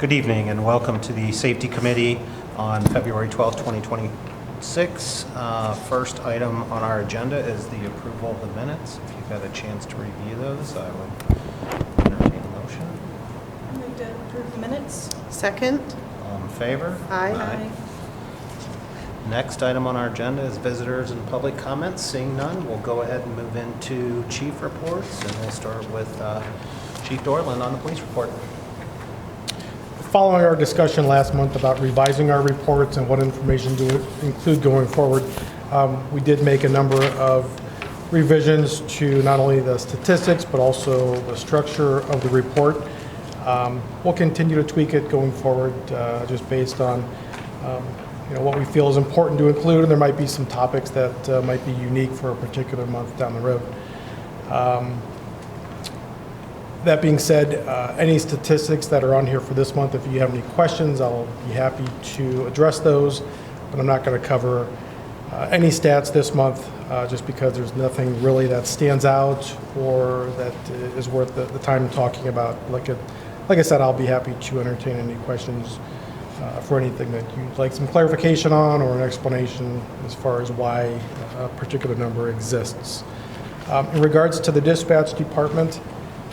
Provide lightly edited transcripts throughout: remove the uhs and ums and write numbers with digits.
Good evening and welcome to the Safety Committee on February 12th, 2026. First item on our agenda is the approval of the minutes. If you've had a chance to review those, I would entertain a motion. I move to approve the minutes. Second. All in favor? Aye. Next item on our agenda is visitors and public comments. Seeing none, we'll go ahead and move into chief reports, and we'll start with Chief Dorland on the police report. Following our discussion last month about revising our reports and what information to include going forward, we did make a number of revisions to not only the statistics but also the structure of the report. We'll continue to tweak it going forward, just based on what we feel is important to include, and there might be some topics that might be unique for a particular month down the road. That being said, any statistics that are on here for this month, if you have any questions, I'll be happy to address those, but I'm not going to cover any stats this month just because there's nothing really that stands out or that is worth the time talking about. Like I said, I'll be happy to entertain any questions for anything that you'd like some clarification on or an explanation as far as why a particular number exists. In regards to the dispatch department,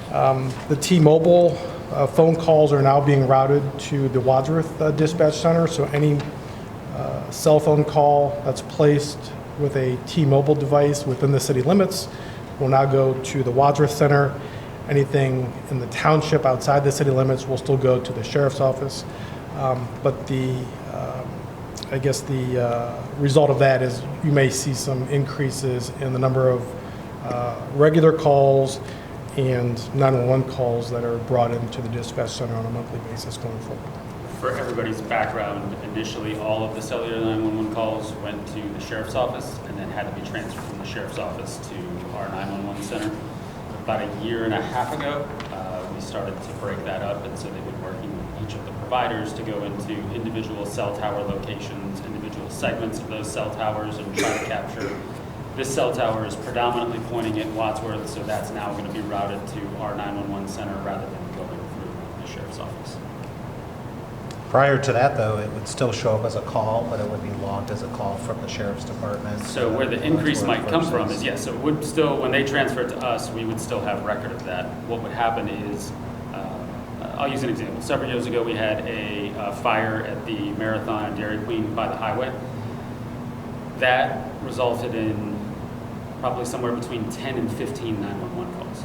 the T-Mobile phone calls are now being routed to the Wadsworth Dispatch Center, so any cell phone call that's placed with a T-Mobile device within the city limits will now go to the Wadsworth Center. Anything in the township outside the city limits will still go to the sheriff's office. But the result of that is you may see some increases in the number of regular calls and 911 calls that are brought into the dispatch center on a monthly basis going forward. For everybody's background, initially all of the cellular 911 calls went to the sheriff's office and then had to be transferred from the sheriff's office to our 911 center. About a year and a half ago, we started to break that up, and so they've been working with each of the providers to go into individual cell tower locations, individual segments of those cell towers, and try to capture. This cell tower is predominantly pointing at Wadsworth, so that's now going to be routed to our 911 center rather than going through the sheriff's office. Prior to that, though, it would still show up as a call, but it would be logged as a call from the sheriff's department. So where the increase might come from is, yes, so it would still, when they transfer it to us, we would still have record of that. What would happen is, I'll use an example. Several years ago, we had a fire at the Marathon and Dairy Queen by the highway. That resulted in probably somewhere between 10 and 15 911 calls.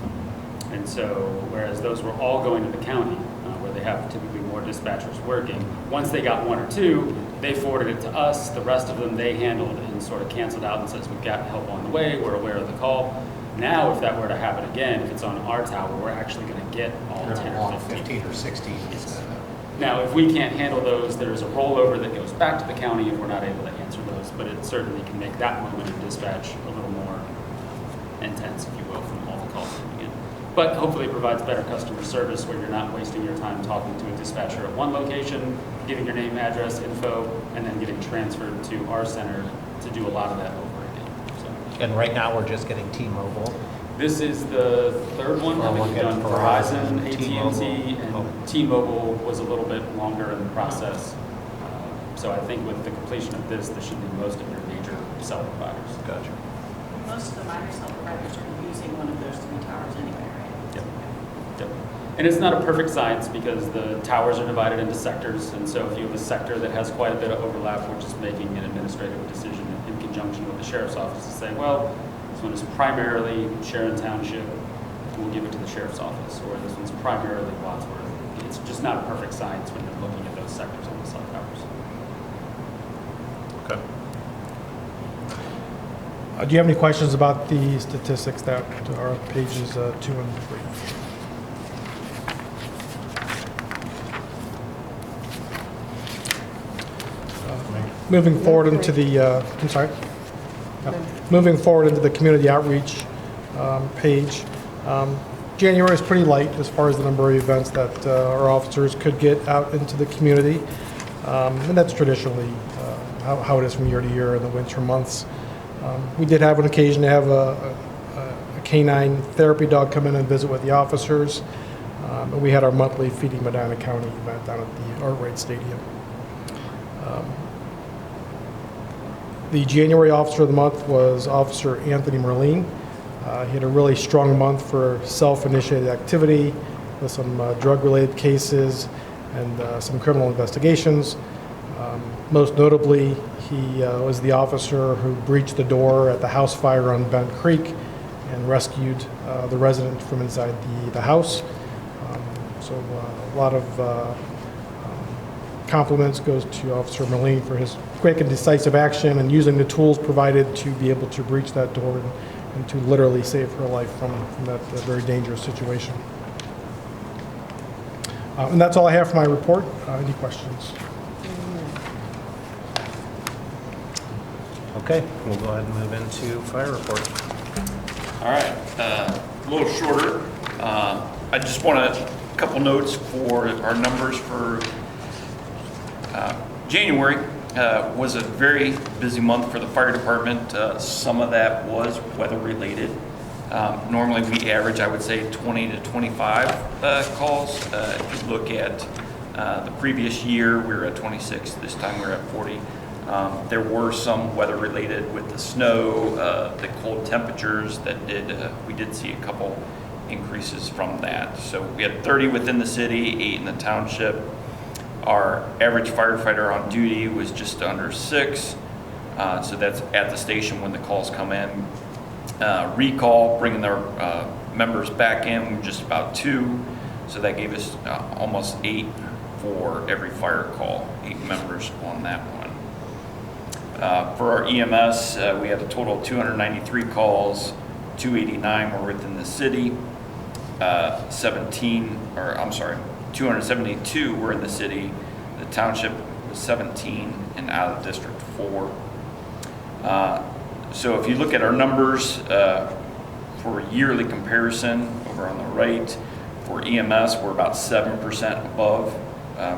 And so, whereas those were all going to the county, where they have typically more dispatchers working, once they got one or two, they forwarded it to us. The rest of them they handled and sort of canceled out and says, we've got help on the way, we're aware of the call. Now, if that were to happen again, if it's on our tower, we're actually going to get all 10 or 15 or 16 instead of. Now, if we can't handle those, there's a rollover that goes back to the county if we're not able to answer those, but it certainly can make that moment in dispatch a little more intense, if you will, from all the calls coming in. But hopefully it provides better customer service where you're not wasting your time talking to a dispatcher at one location, giving your name, address, info, and then getting transferred to our center to do a lot of that over again. So. And right now we're just getting T-Mobile. This is the third one. I think we've done Verizon, AT&T, and T-Mobile was a little bit longer in the process. So I think with the completion of this should be most of your major cell providers. Gotcha. Most of the minor cell providers are using one of those three towers anyway, right? Yep. And it's not a perfect science because the towers are divided into sectors, and so if you have a sector that has quite a bit of overlap, we're just making an administrative decision in conjunction with the sheriff's office to say, well, this one is primarily Sharon Township, we'll give it to the sheriff's office, or this one's primarily Wadsworth. It's just not a perfect science when you're looking at those sectors on the cell towers. Okay. Do you have any questions about the statistics that are on pages 2 and 3? Moving forward into the, moving forward into the community outreach page. January is pretty light as far as the number of events that our officers could get out into the community, and that's traditionally how it is from year to year in the winter months. We did have an occasion to have a canine therapy dog come in and visit with the officers. And we had our monthly Feeding Medina County event down at the Art Wright Stadium. The January Officer of the Month was Officer Anthony Merlin. He had a really strong month for self-initiated activity with some drug-related cases and some criminal investigations. Most notably, he was the officer who breached the door at the house fire on Bent Creek and rescued the resident from inside the house. So a lot of compliments goes to Officer Merlin for his quick and decisive action and using the tools provided to be able to breach that door and to literally save her life from that very dangerous situation. And that's all I have for my report. Any questions? Okay, we'll go ahead and move into fire report. All right, a little shorter. I just want a couple notes for our numbers for January. Was a very busy month for the fire department. Some of that was weather related. Normally we average, I would say, 20 to 25 calls. If you look at the previous year, we were at 26. This time we're at 40. There were some weather related with the snow, the cold temperatures that we did see a couple increases from that. So we had 30 within the city, 8 in the township. Our average firefighter on duty was just under 6. So that's at the station when the calls come in. Recall, bringing their members back in, just about 2. So that gave us almost 8 for every fire call, 8 members on that one. For our EMS, we had a total of 293 calls, 289 were within the city, 272 were in the city. The township was 17 and out of district 4. So if you look at our numbers for yearly comparison over on the right, for EMS, we're about 7% above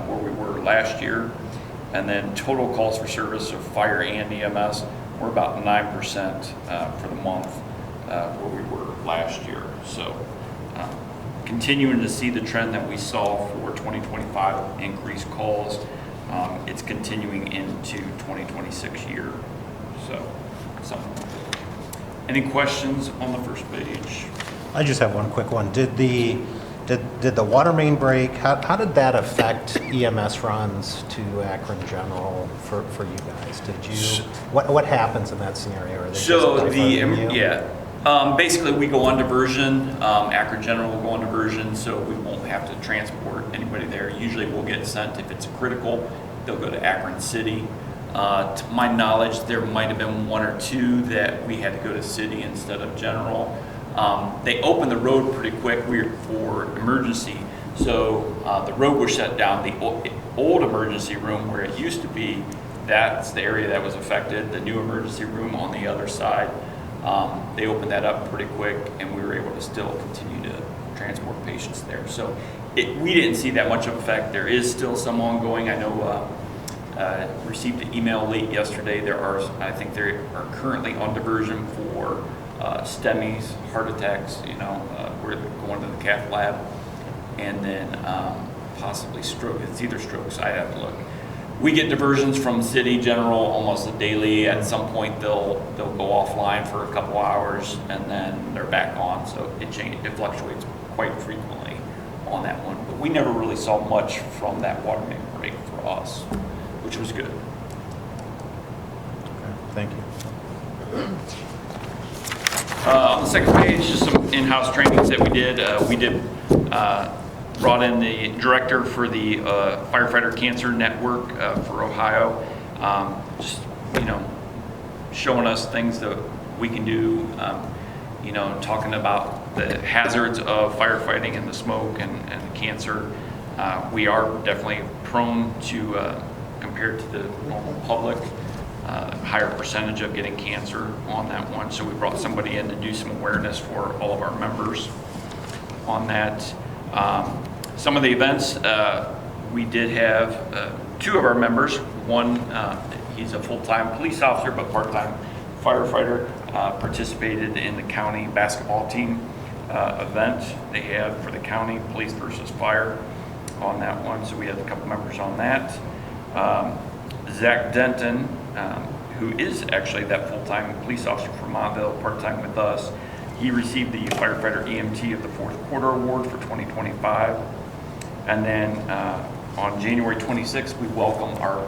where we were last year. And then total calls for service of fire and EMS, we're about 9% for the month where we were last year. So continuing to see the trend that we saw for 2025 increased calls. It's continuing into 2026 year. So any questions on the first page? I just have one quick one. Did the water main break, how did that affect EMS runs to Akron General for you guys? What happens in that scenario? Are they So just diverting you? basically we go on diversion. Akron General will go on diversion, so we won't have to transport anybody there. Usually we'll get sent, if it's critical, they'll go to Akron City. To my knowledge, there might have been 1 or 2 that we had to go to City instead of General. They opened the road pretty quick for emergency, so the road was shut down. The old emergency room where it used to be, that's the area that was affected. The new emergency room on the other side, they opened that up pretty quick, and we were able to still continue to transport patients there. So we didn't see that much of an effect. There is still some ongoing. I know received an email late yesterday. I think they are currently on diversion for STEMIs, heart attacks, we're going to the cath lab, and then possibly stroke. It's either strokes, I have to look. We get diversions from City General almost daily. At some point they'll go offline for a couple hours and then they're back on, so it fluctuates quite frequently on that one. But we never really saw much from that water main break for us, which was good. Okay, thank you. On the second page, just some in-house trainings that we did. Brought in the director for the Firefighter Cancer Network for Ohio. Just, showing us things that we can do, talking about the hazards of firefighting and the smoke and the cancer. We are definitely prone to, compared to the normal public, higher percentage of getting cancer on that one. So we brought somebody in to do some awareness for all of our members on that. Some of the events, we did have 2 of our members. One, he's a full-time police officer but part-time firefighter, participated in the county basketball team. event they have for the county, police versus fire on that one. So we have a couple members on that. Zach Denton, who is actually that full-time police officer from Montville, part-time with us. He received the Firefighter EMT of the Fourth Quarter Award for 2025. And then on January 26th, we welcome our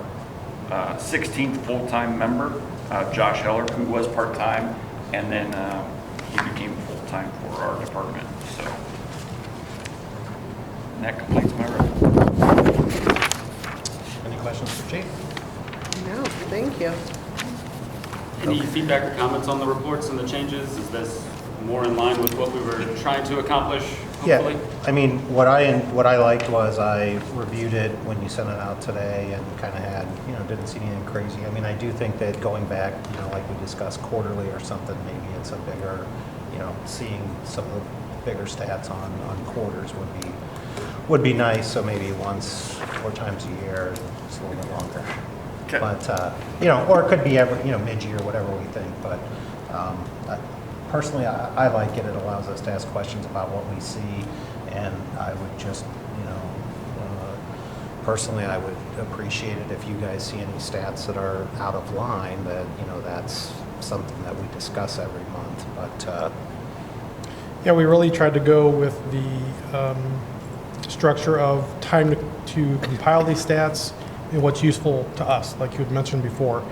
16th full-time member, Josh Heller, who was part-time, and then he became full-time for our department. So and that completes my report. Any questions for Chief? No, thank you. Any feedback or comments on the reports and the changes? Is this more in line with what we were trying to accomplish, hopefully? Yeah, I mean, what I liked was I reviewed it when you sent it out today and kind of had, didn't see anything crazy. I mean, I do think that going back, like we discussed quarterly or something, maybe it's a bigger, seeing some of the bigger stats on quarters would be nice. So maybe once, 4 times a year, it's a little bit longer. Okay. But, or it could be every, mid-year, whatever we think. But personally, I like it. It allows us to ask questions about what we see. And I would just, personally, I would appreciate it if you guys see any stats that are out of line, that, that's something that we discuss every month. But, Yeah, we really tried to go with the structure of time to compile these stats and what's useful to us, like you had mentioned before.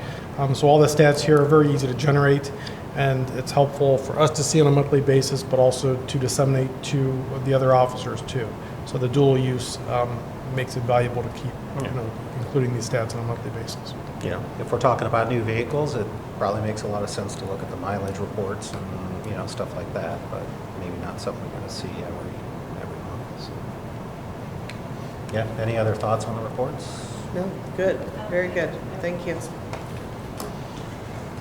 So all the stats here are very easy to generate, and it's helpful for us to see on a monthly basis, but also to disseminate to the other officers too. So the dual use makes it valuable to keep, including these stats on a monthly basis. if we're talking about new vehicles, it probably makes a lot of sense to look at the mileage reports and, stuff like that, but maybe not something we're going to see every month. So. Yeah, any other thoughts on the reports? No, good, very good. Thank you.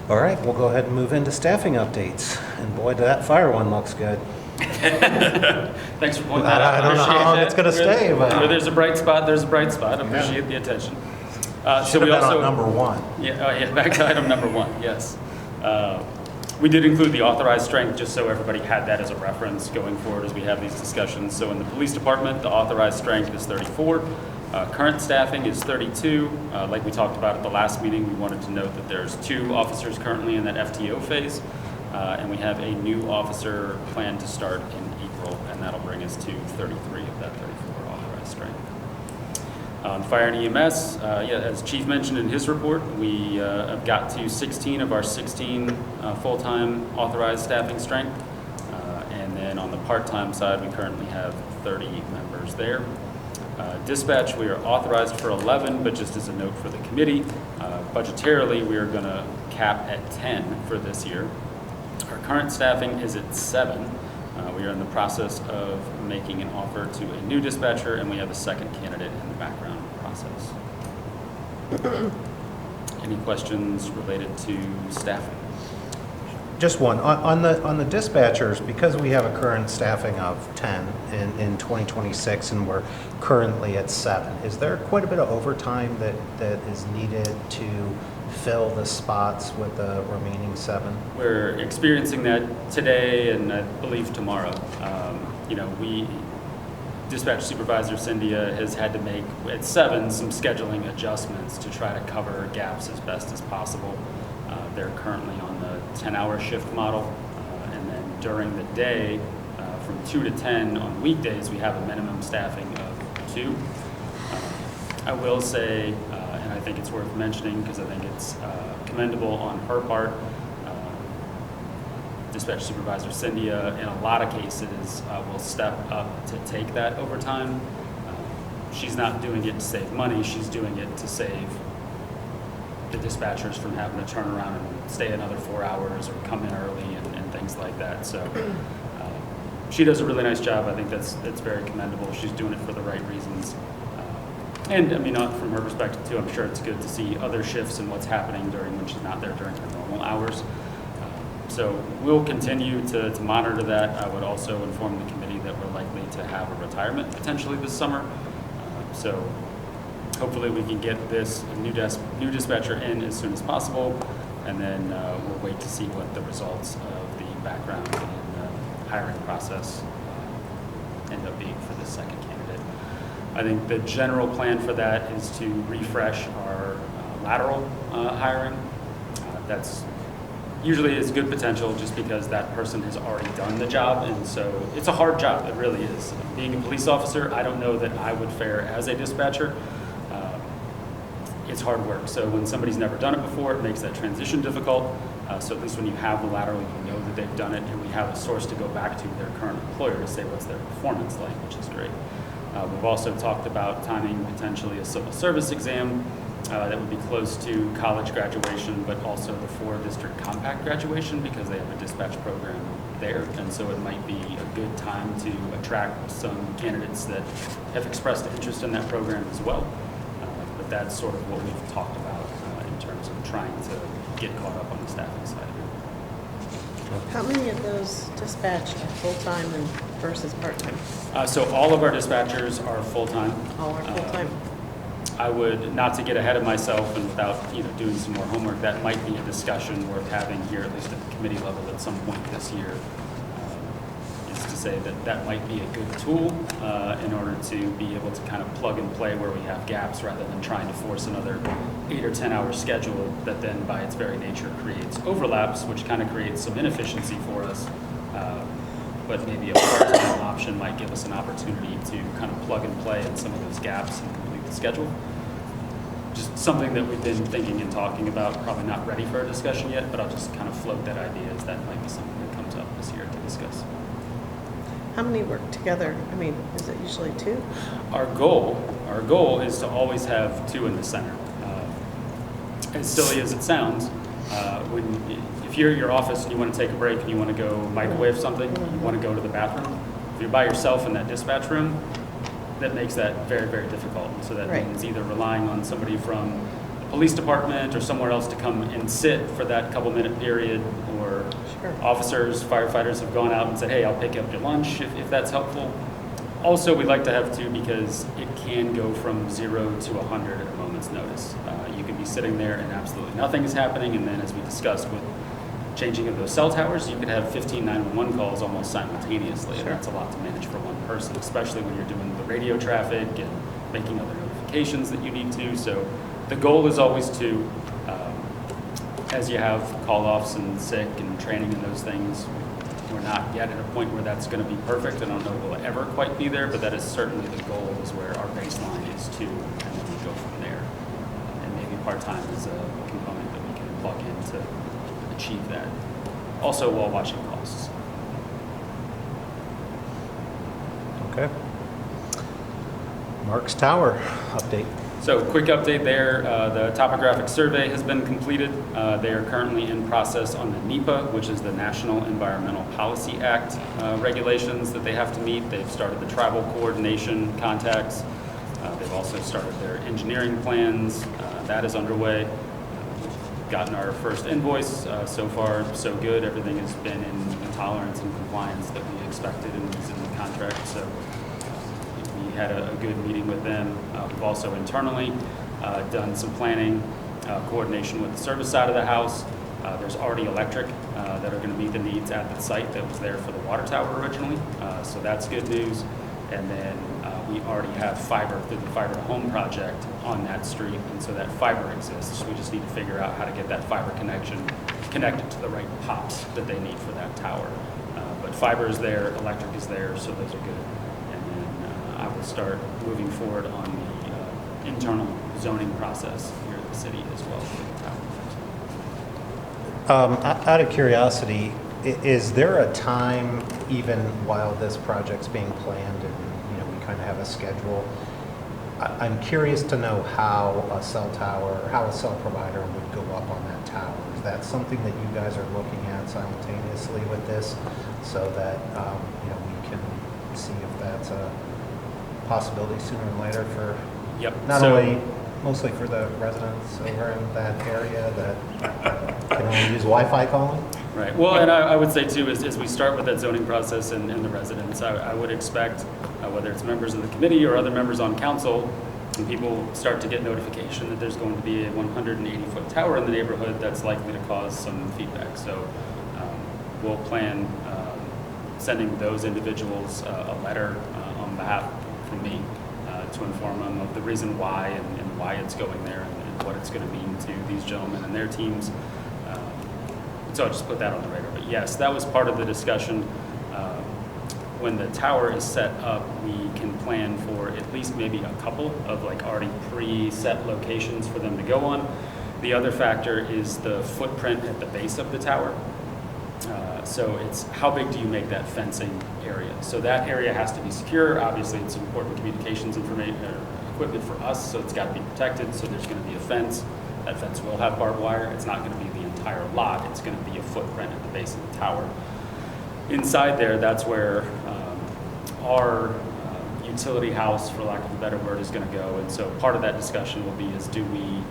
All right, we'll go ahead and move into staffing updates. And boy, that fire one looks good. Thanks for pointing that out. I don't know how long it's going to stay, but Where there's a bright spot, there's a bright spot. Appreciate the attention. should have been on number 1. Yeah, back to item number 1, yes. We did include the authorized strength just so everybody had that as a reference going forward as we have these discussions. So in the police department, the authorized strength is 34. Current staffing is 32. Like we talked about at the last meeting, we wanted to note that there's 2 officers currently in that FTO phase, and we have a new officer planned to start in April, and that'll bring us to 33 of that 34 authorized strength. Fire and EMS, as Chief mentioned in his report, we have got to 16 of our 16 full-time authorized staffing strength. And then on the part-time side, we currently have 30 members there. Dispatch, we are authorized for 11, but just as a note for the committee, budgetarily, we are going to cap at 10 for this year. Our current staffing is at 7. We are in the process of making an offer to a new dispatcher, and we have a second candidate in the background process. Any questions related to staffing? Just one. On the dispatchers, because we have a current staffing of 10 in 2026 and we're currently at 7, is there quite a bit of overtime that is needed to fill the spots with the remaining 7? We're experiencing that today and I believe tomorrow. Dispatch Supervisor Cynthia has had to make, at 7, some scheduling adjustments to try to cover gaps as best as possible. They're currently on the 10-hour shift model, and then during the day, from 2 to 10 on weekdays, we have a minimum staffing of 2. I will say, and I think it's worth mentioning because I think it's commendable on her part, Dispatch Supervisor Cynthia, in a lot of cases, will step up to take that overtime. She's not doing it to save money, she's doing it to save the dispatchers from having to turn around and stay another 4 hours or come in early and things like that. So she does a really nice job. I think that's very commendable. She's doing it for the right reasons. And I mean, from her perspective too, I'm sure it's good to see other shifts and what's happening during when she's not there during her normal hours. So we'll continue to monitor that. I would also inform the committee that we're likely to have a retirement potentially this summer. So hopefully we can get this new dispatcher in as soon as possible, and then we'll wait to see what the results of the background and hiring process end up being for the second candidate. I think the general plan for that is to refresh our lateral hiring. That's usually is good potential just because that person has already done the job, and so it's a hard job, it really is. Being a police officer, I don't know that I would fare as a dispatcher. It's hard work, so when somebody's never done it before, it makes that transition difficult. So at least when you have the lateral, you know that they've done it, and we have a source to go back to their current employer to say what's their performance like, which is great. We've also talked about timing potentially a civil service exam that would be close to college graduation, but also the 4-district compact graduation because they have a dispatch program there. And so it might be a good time to attract some candidates that have expressed interest in that program as well. But that's sort of what we've talked about in terms of trying to get caught up on the staffing side of it. How many of those dispatched are full-time and versus part-time? So all of our dispatchers are full-time. All are full-time? I would, not to get ahead of myself and without doing some more homework, that might be a discussion worth having here, at least at the committee level at some point this year, is to say that that might be a good tool in order to be able to kind of plug and play where we have gaps rather than trying to force another 8 or 10 hour schedule that then by its very nature creates overlaps, which kind of creates some inefficiency for us. But maybe a part-time option might give us an opportunity to kind of plug and play in some of those gaps and complete the schedule. Just something that we've been thinking and talking about, probably not ready for a discussion yet, but I'll just kind of float that idea as that might be something that comes up this year to discuss. How many work together? I mean, is it usually 2? Our goal is to always have 2 in the center. As silly as it sounds, if you're at your office and you want to take a break and you want to go microwave something, you want to go to the bathroom, if you're by yourself in that dispatch room, that makes that very, very difficult. So that means either relying on somebody from the police department or somewhere else to come and sit for that couple-minute period, or officers, firefighters have gone out and said, hey, I'll pick up your lunch if that's helpful. Also, we like to have 2 because it can go from 0 to 100 at a moment's notice. You could be sitting there and absolutely nothing is happening, and then as we discussed with changing of those cell towers, you could have 15 911 calls almost simultaneously, and that's a lot to manage for one person, especially when you're doing the radio traffic and making other notifications that you need to. So the goal is always to, as you have call-offs and sick and training and those things, we're not yet at a point where that's going to be perfect. I don't know if we'll ever quite be there, but that is certainly the goal, is where our baseline is 2, and then we go from there. And maybe part-time is a component that we can plug in to achieve that. Also while watching costs. Okay. Mark's Tower update. So quick update there. The topographic survey has been completed. They are currently in process on the NEPA, which is the National Environmental Policy Act regulations that they have to meet. They've started the tribal coordination contacts. They've also started their engineering plans. That is underway. Gotten our first invoice. So far, so good. Everything has been in the tolerance and compliance that we expected and was in the contract. So we had a good meeting with them. We've also internally done some planning, coordination with the service side of the house. There's already electric that are going to meet the needs at the site that was there for the water tower originally. So that's good news. And then we already have fiber through the fiber to home project on that street, and so that fiber exists. We just need to figure out how to get that fiber connection connected to the right pops that they need for that tower. But fiber is there, electric is there, so those are good. And then I will start moving forward on the internal zoning process here at the city as well for the tower. Out of curiosity, is there a time, even while this project's being planned and we kind of have a schedule? I'm curious to know how a cell tower, how a cell provider would go up on that tower. Is that something that you guys are looking at simultaneously with this, so that we can see if that's a possibility sooner than later for not only mostly for the residents over in that area that can only use Wi-Fi calling? Right. Well, and I would say too, as we start with that zoning process and the residents, I would expect, whether it's members of the committee or other members on council, when people start to get notification that there's going to be a 180-foot tower in the neighborhood, that's likely to cause some feedback. So we'll plan sending those individuals a letter on behalf from me to inform them of the reason why and why it's going there and what it's going to mean to these gentlemen and their teams. So I'll just put that on the radar. But yes, that was part of the discussion. When the tower is set up, we can plan for at least maybe a couple of like already pre-set locations for them to go on. The other factor is the footprint at the base of the tower. So it's how big do you make that fencing area? So that area has to be secure. Obviously, it's important communications information equipment for us, so it's got to be protected. So there's going to be a fence. That fence will have barbed wire. It's not going to be the entire lot. It's going to be a footprint at the base of the tower. Inside there, that's where our utility house, for lack of a better word, is going to go. And so part of that discussion will be is do we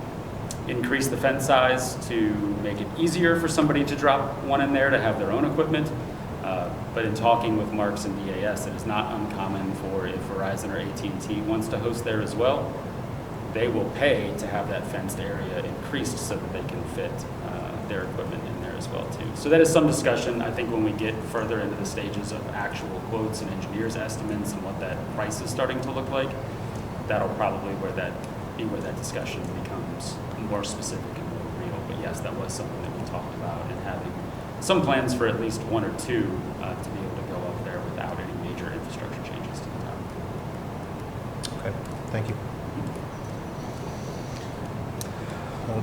increase the fence size to make it easier for somebody to drop one in there to have their own equipment. But in talking with Marks and DAS, it is not uncommon for if Verizon or AT&T wants to host there as well, they will pay to have that fenced area increased so that they can fit their equipment in there as well too. So that is some discussion. I think when we get further into the stages of actual quotes and engineers' estimates and what that price is starting to look like, that'll probably where that discussion becomes more specific and more real. But yes, that was something that we talked about, and having some plans for at least one or two to be able to go up there without any major infrastructure changes to the town. Okay, thank you.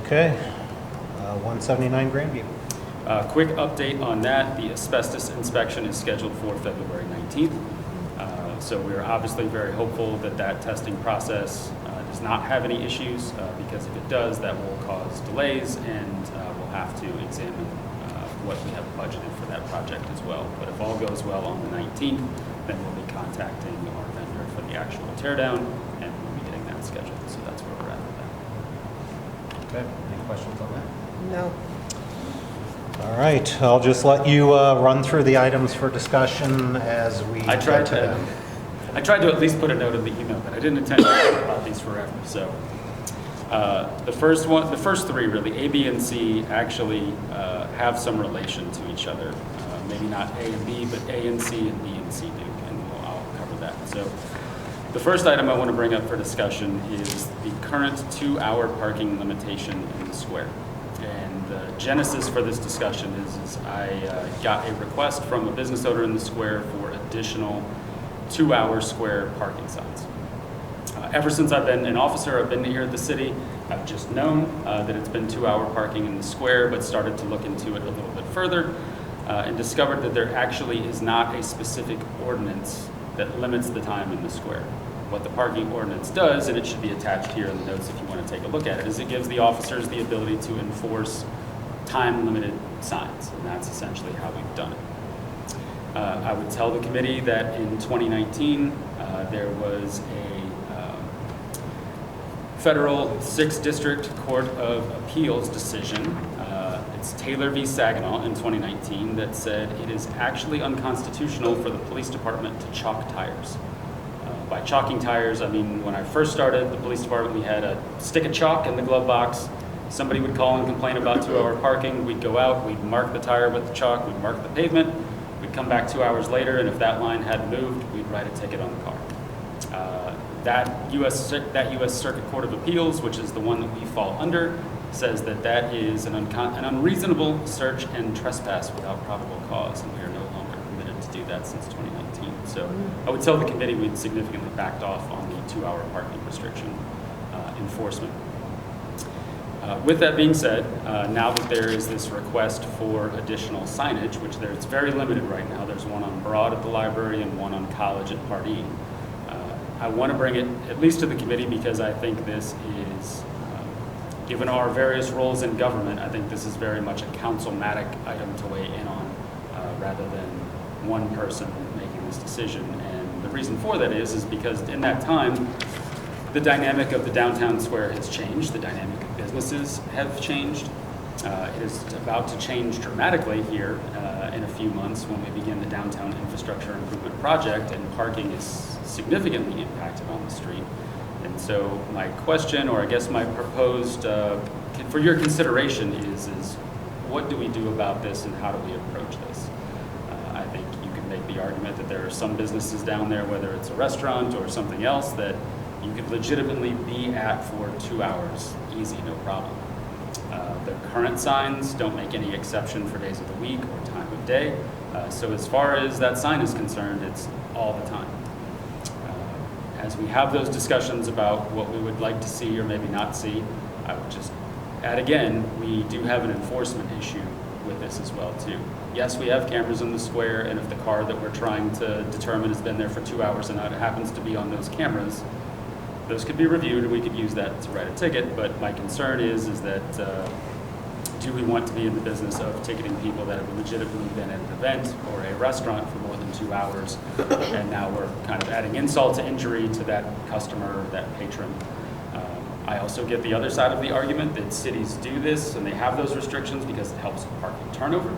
Okay, 179 Grandview. Quick update on that. The asbestos inspection is scheduled for February 19th. So we're obviously very hopeful that that testing process does not have any issues, because if it does, that will cause delays, and we'll have to examine what we have budgeted for that project as well. But if all goes well on the 19th, then we'll be contacting our vendor for the actual tear down, and we'll be getting that scheduled. So that's where we're at with that. Okay, any questions on that? No. All right, I'll just let you run through the items for discussion as we I tried get to them. I tried to at least put a note in the email, but I didn't intend to talk about these forever. So the first three really, A, B, and C, actually have some relation to each other. Maybe not A and B, but A and C and B and C do, and I'll cover that. So the first item I want to bring up for discussion is the current 2-hour parking limitation in the square. And the genesis for this discussion is I got a request from a business owner in the square for additional 2-hour square parking signs. Ever since I've been an officer, I've been here at the city, I've just known that it's been 2-hour parking in the square, but started to look into it a little bit further and discovered that there actually is not a specific ordinance that limits the time in the square. What the parking ordinance does, and it should be attached here in the notes if you want to take a look at it, is it gives the officers the ability to enforce time-limited signs, and that's essentially how we've done it. I would tell the committee that in 2019, there was a federal 6th District Court of Appeals decision, it's Taylor v. Saginaw in 2019, that said it is actually unconstitutional for the police department to chalk tires. By chalking tires, I mean, when I first started the police department, we had a stick of chalk in the glove box. Somebody would call and complain about 2-hour parking. We'd go out, we'd mark the tire with the chalk, we'd mark the pavement. We'd come back 2 hours later, and if that line hadn't moved, we'd write a ticket on the car. That U.S. Circuit Court of Appeals, which is the one that we fall under, says that that is an unreasonable search and trespass without probable cause, and we are no longer permitted to do that since 2019. So I would tell the committee we'd significantly backed off on the 2-hour parking restriction enforcement. With that being said, now that there is this request for additional signage, which it's very limited right now, there's one on Broad at the library and one on College at Pardee. I want to bring it at least to the committee because I think this is, given our various roles in government, I think this is very much a councilmatic item to weigh in on rather than one person making this decision. And the reason for that is because in that time, the dynamic of the downtown square has changed. The dynamic of businesses have changed. It is about to change dramatically here in a few months when we begin the downtown infrastructure improvement project, and parking is significantly impacted on the street. And so my question, or I guess my proposed, for your consideration is what do we do about this and how do we approach this? I think you can make the argument that there are some businesses down there, whether it's a restaurant or something else, that you could legitimately be at for 2 hours, easy, no problem. The current signs don't make any exception for days of the week or time of day. So as far as that sign is concerned, it's all the time. As we have those discussions about what we would like to see or maybe not see, I would just add again, we do have an enforcement issue with this as well too. Yes, we have cameras in the square, and if the car that we're trying to determine has been there for 2 hours and it happens to be on those cameras, those could be reviewed and we could use that to write a ticket. But my concern is that do we want to be in the business of ticketing people that have legitimately been at an event or a restaurant for more than 2 hours, and now we're kind of adding insult to injury to that customer, that patron. I also get the other side of the argument that cities do this and they have those restrictions because it helps with parking turnover.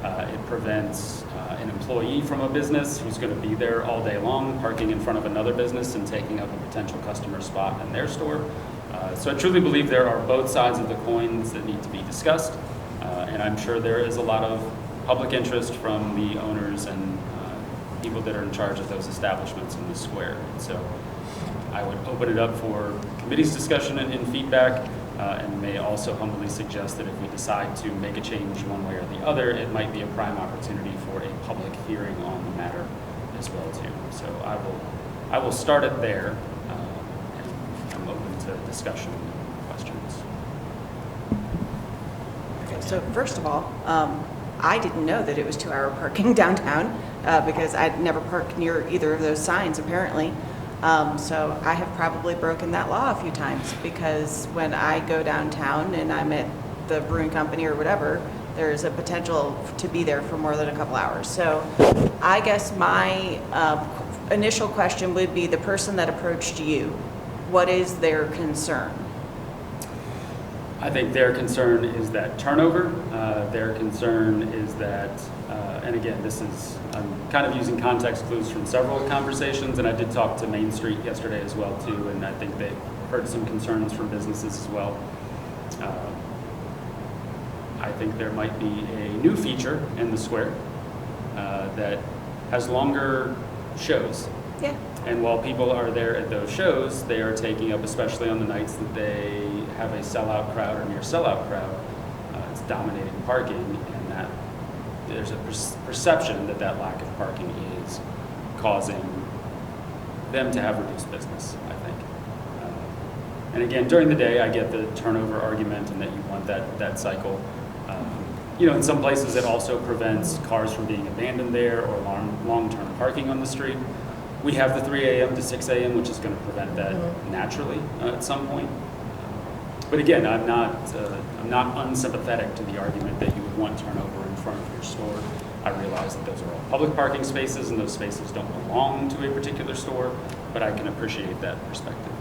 It prevents an employee from a business who's going to be there all day long parking in front of another business and taking up a potential customer spot in their store. So I truly believe there are both sides of the coins that need to be discussed, and I'm sure there is a lot of public interest from the owners and people that are in charge of those establishments in the square. So I would open it up for committee's discussion and feedback, and may also humbly suggest that if we decide to make a change one way or the other, it might be a prime opportunity for a public hearing on the matter as well too. So I will start it there. I'm open to discussion and questions. So first of all, I didn't know that it was 2-hour parking downtown because I'd never parked near either of those signs apparently. So I have probably broken that law a few times because when I go downtown and I'm at the brewing company or whatever, there's a potential to be there for more than a couple hours. So I guess my initial question would be the person that approached you, what is their concern? I think their concern is that turnover. Their concern is that, and again, I'm kind of using context clues from several conversations, and I did talk to Main Street yesterday as well too, and I think they heard some concerns from businesses as well. I think there might be a new feature in the square that has longer shows. Yeah. And while people are there at those shows, they are taking up, especially on the nights that they have a sellout crowd or near sellout crowd, it's dominating parking, and that there's a perception that that lack of parking is causing them to have reduced business, I think. And again, during the day, I get the turnover argument and that you want that cycle. In some places it also prevents cars from being abandoned there or long-term parking on the street. We have the 3 a.m. to 6 a.m., which is going to prevent that naturally at some point. But again, I'm not unsympathetic to the argument that you would want turnover in front of your store. I realize that those are all public parking spaces and those spaces don't belong to a particular store, but I can appreciate that perspective.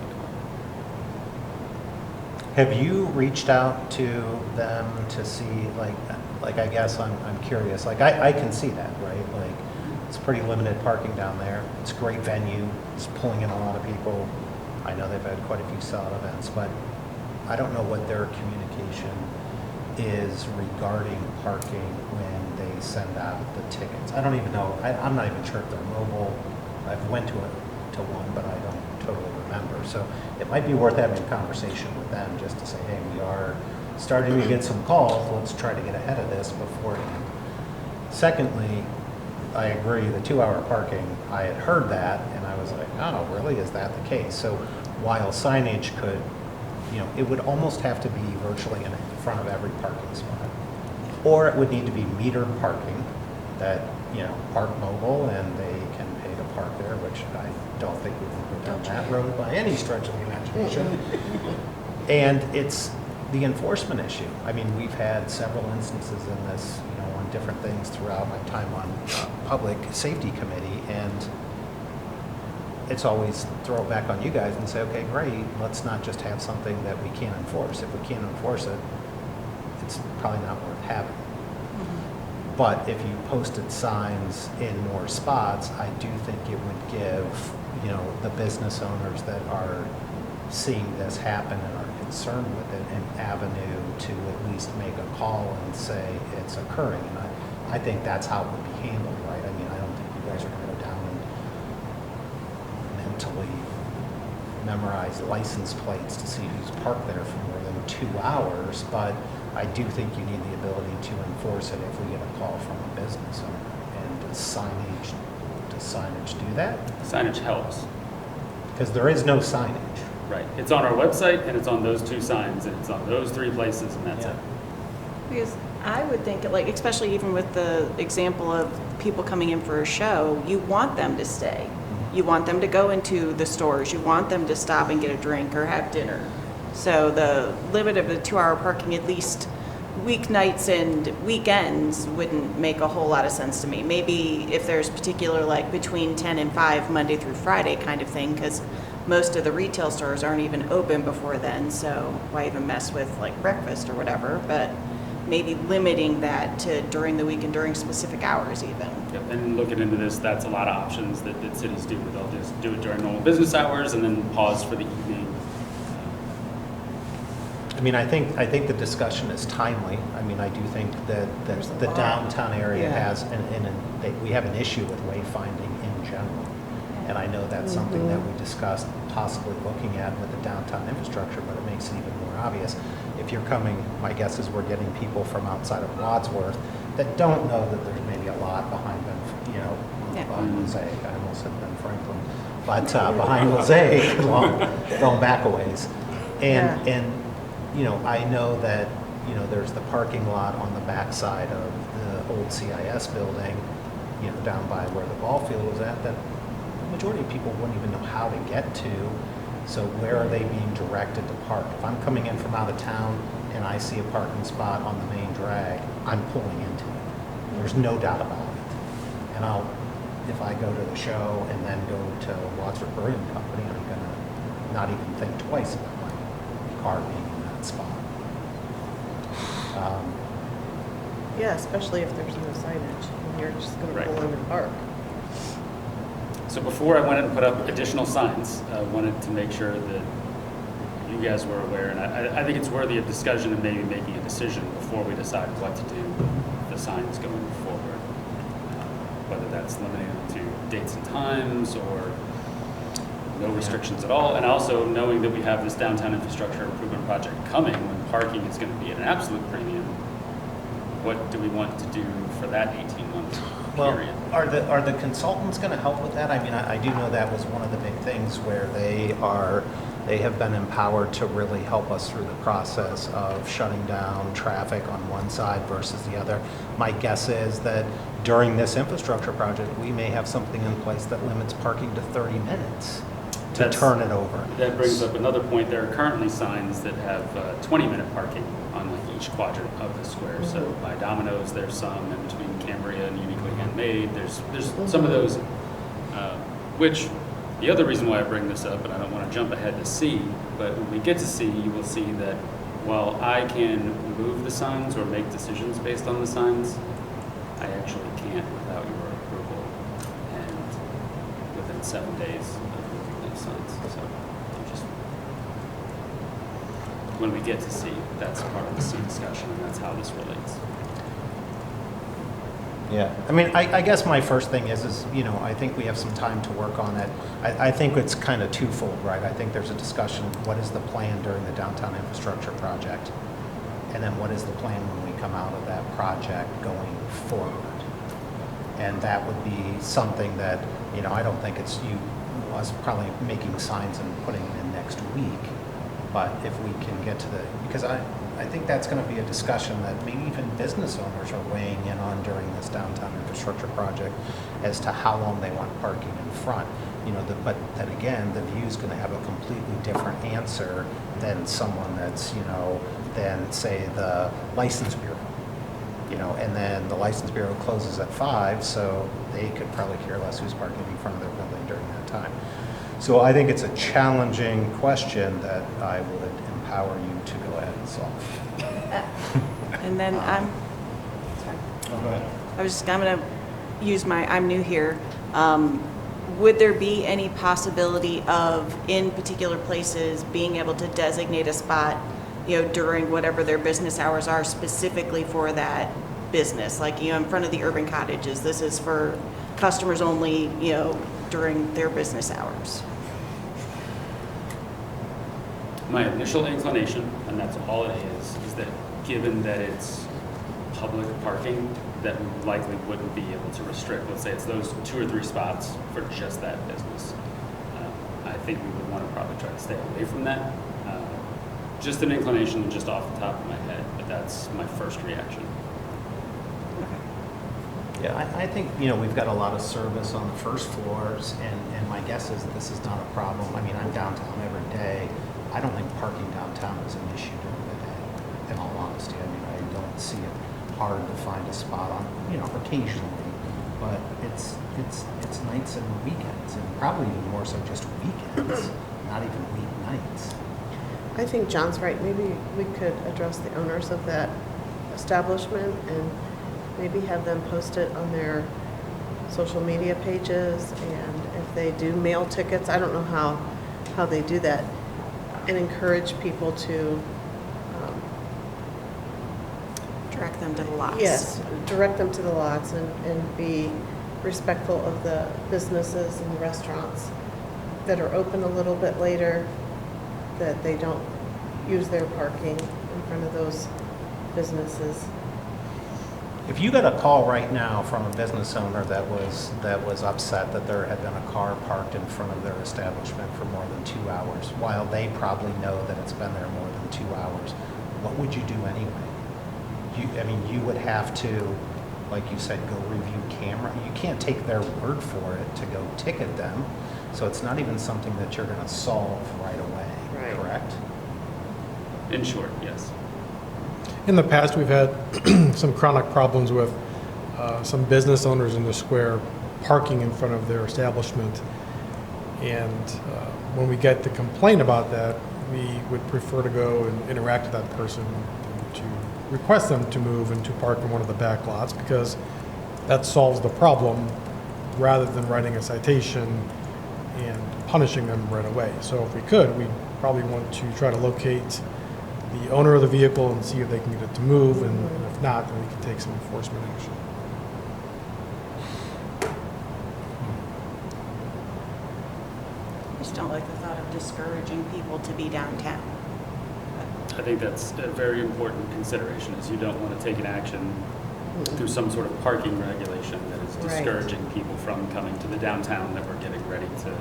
Have you reached out to them to see, like I guess I'm curious, I can see that, right? Like, it's pretty limited parking down there. It's a great venue. It's pulling in a lot of people. I know they've had quite a few sellout events, but I don't know what their communication is regarding parking when they send out the tickets. I don't even know. I'm not even sure if they're mobile. I've went to one, but I don't totally remember. So it might be worth having a conversation with them just to say, hey, we are starting to get some calls. Let's try to get ahead of this beforehand. Secondly, I agree, the 2-hour parking, I had heard that, and I was like, oh, really, is that the case? So while signage could, it would almost have to be virtually in front of every parking spot. Or it would need to be metered parking that, park mobile and they can pay to park there, which I don't think we can go down that road by any stretch of the imagination. And it's the enforcement issue. I mean, we've had several instances in this, on different things throughout my time on public safety committee, and it's always throw it back on you guys and say, okay, great, let's not just have something that we can't enforce. If we can't enforce it, it's probably not worth having. But if you posted signs in more spots, I do think it would give, the business owners that are seeing this happen and are concerned with it an avenue to at least make a call and say it's occurring. And I think that's how it would be handled, right? I mean, I don't think you guys mentally memorize license plates to see who's parked there for more than 2 hours, but I do think you need the ability to enforce it if we get a call from a business owner. And does signage do that? Signage helps. Because there is no signage. Right. It's on our website, and it's on those 2 signs, and it's on those 3 places, and that's Yeah. it. Because I would think, like, especially even with the example of people coming in for a show, you want them to stay. You want them to go into the stores. You want them to stop and get a drink or have dinner. So the limit of the 2-hour parking, at least weeknights and weekends, wouldn't make a whole lot of sense to me. Maybe if there's particular, like, between 10 and 5, Monday through Friday kind of thing, because most of the retail stores aren't even open before then, so why even mess with, like, breakfast or whatever? But maybe limiting that to during the week and during specific hours even. Yep. And looking into this, that's a lot of options that cities do. They'll just do it during normal business hours and then pause for the evening. I mean, I think the discussion is timely. I mean, I do think that There's a the lot. downtown area Yeah. has, we have an issue with wayfinding in general. And I know that's something that we discussed possibly looking at with the downtown infrastructure, but it makes it even more obvious. If you're coming, my guess is we're getting people from outside of Wadsworth that don't know that there's maybe a lot behind them, Yeah. behind Mosaic. I almost said Ben Franklin, but behind Mosaic, going back a ways. And I know that, there's the parking lot on the backside of the old CIS building, down by where the ball field was at, that the majority of people wouldn't even know how to get to. So where are they being directed to park? If I'm coming in from out of town and I see a parking spot on the main drag, I'm pulling into it. There's no doubt about it. And if I go to the show and then go to Wadsworth Brewing Company, I'm gonna not even think twice about my car being in that spot. Yeah, especially if there's no signage, and you're just gonna Right. pull in and park. So before I went and put up additional signs, I wanted to make sure that you guys were aware, and I think it's worthy of discussion and maybe making a decision before we decide what to do with the signs going forward. Whether that's limited to dates and times or no restrictions at all. And also knowing that we have this downtown infrastructure improvement project coming when parking is going to be at an absolute premium, what do we want to do for that 18-month Well, period? are the consultants going to help with that? I mean, I do know that was one of the big things where they have been empowered to really help us through the process of shutting down traffic on one side versus the other. My guess is that during this infrastructure project, we may have something in place that limits parking to 30 minutes to turn it over. That brings up another point. There are currently signs that have 20-minute parking on like each quadrant of the square. So by Domino's, there's some in between Cambria and Uniquely Handmade. There's some of those, which the other reason why I bring this up, and I don't want to jump ahead to C, but when we get to C, you will see that while I can remove the signs or make decisions based on the signs, I actually can't without your approval and within 7 days of removing those signs. So I'm just, when we get to C, that's part of the C discussion, and that's how this relates. Yeah, I mean, I guess my first thing is, I think we have some time to work on it. I think it's kind of twofold, right? I think there's a discussion, what is the plan during the downtown infrastructure project? And then what is the plan when we come out of that project going forward? And that would be something that, I don't think it's us probably making signs and putting it in next week. But if we can get to because I think that's going to be a discussion that maybe even business owners are weighing in on during this downtown infrastructure project as to how long they want parking in front. But then again, the view is going to have a completely different answer than someone that's, than say the license bureau. And then the license bureau closes at 5, so they could probably care less who's parking in front of their building during that time. So I think it's a challenging question that I would empower you to go ahead and solve. And then I'm going to use I'm new here. Would there be any possibility of, in particular places, being able to designate a spot, during whatever their business hours are specifically for that business? Like, in front of the urban cottages, this is for customers only, during their business hours. My initial inclination, and that's all it is that given that it's public parking, that we likely wouldn't be able to restrict, let's say it's those 2 or 3 spots for just that business. I think we would want to probably try to stay away from that. Just an inclination just off the top of my head, but that's my first reaction. Yeah, I think, we've got a lot of service on the first floors, and my guess is this is not a problem. I mean, I'm downtown every day. I don't think parking downtown is an issue during the day, in all honesty. I mean, I don't see it hard to find a spot on, occasionally, but it's nights and weekends, and probably even more so just weekends, not even weeknights. I think John's right. Maybe we could address the owners of that establishment and maybe have them post it on their social media pages, and if they do mail tickets, I don't know how they do that, and encourage people to Direct them to the lots. yes, direct them to the lots and be respectful of the businesses and the restaurants that are open a little bit later, that they don't use their parking in front of those businesses. If you got a call right now from a business owner that was upset that there had been a car parked in front of their establishment for more than 2 hours, while they probably know that it's been there more than 2 hours, what would you do anyway? You would have to, like you said, go review camera. You can't take their word for it to go ticket them, so it's not even something that you're going to solve right away, Right. correct? In short, yes. In the past, we've had some chronic problems with some business owners in the square parking in front of their establishment. And when we get the complaint about that, we would prefer to go and interact with that person to request them to move and to park in one of the back lots, because that solves the problem rather than writing a citation and punishing them right away. So if we could, we'd probably want to try to locate the owner of the vehicle and see if they can get it to move, and if not, then we can take some enforcement action. I just don't like the thought of discouraging people to be downtown. I think that's a very important consideration, is you don't want to take an action through some sort of parking regulation that is Right. discouraging people from coming to the downtown that we're getting ready to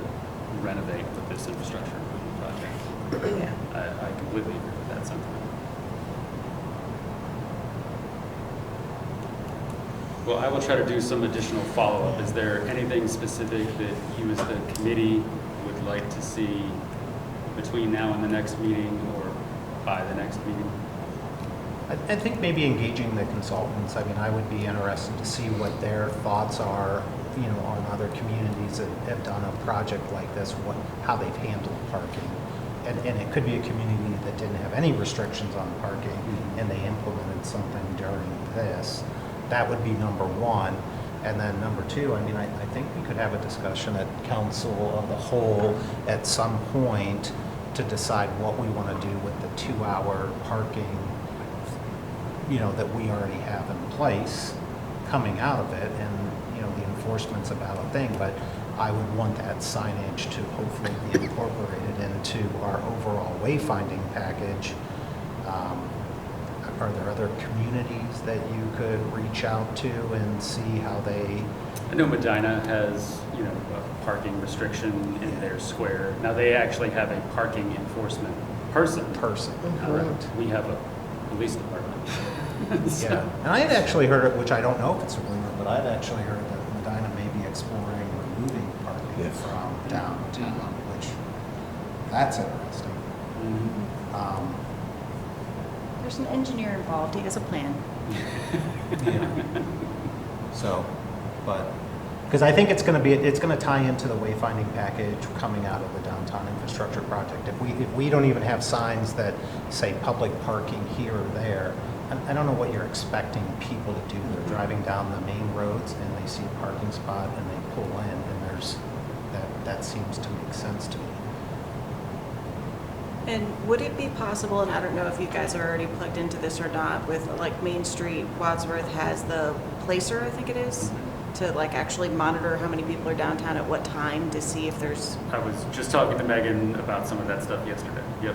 renovate with this infrastructure improvement project. Yeah. I completely agree with that sentiment. Well, I will try to do some additional follow-up. Is there anything specific that you as the committee would like to see between now and the next meeting, or by the next meeting? I think maybe engaging the consultants. I mean, I would be interested to see what their thoughts are, on other communities that have done a project like this, how they've handled parking. And it could be a community that didn't have any restrictions on parking, and they implemented something during this. That would be number one. And then number two, I mean, I think we could have a discussion at council of the whole at some point to decide what we want to do with the 2-hour parking, that we already have in place coming out of it. And, the enforcement's about a thing, but I would want that signage to hopefully be incorporated into our overall wayfinding package. Are there other communities that you could reach out to and see how they? I know Medina has, a parking restriction in their square. Now, they actually have a parking enforcement person. Correct. We have a police department. So- Yeah, and I had actually heard it, which I don't know if it's a rumor, but I'd actually heard that Medina may be exploring removing parking from downtown, which, that's interesting. There's an engineer involved, he has a plan. So, but, because I think it's going to tie into the wayfinding package coming out of the downtown infrastructure project. If we don't even have signs that say public parking here or there, I don't know what you're expecting people to do. They're driving down the main roads and they see a parking spot and they pull in, and that seems to make sense to me. And would it be possible, and I don't know if you guys are already plugged into this or not, with like Main Street, Wadsworth has the placer, I think it is, to like actually monitor how many people are downtown at what time to see if there's, I was just talking to Megan about some of that stuff yesterday. Yep.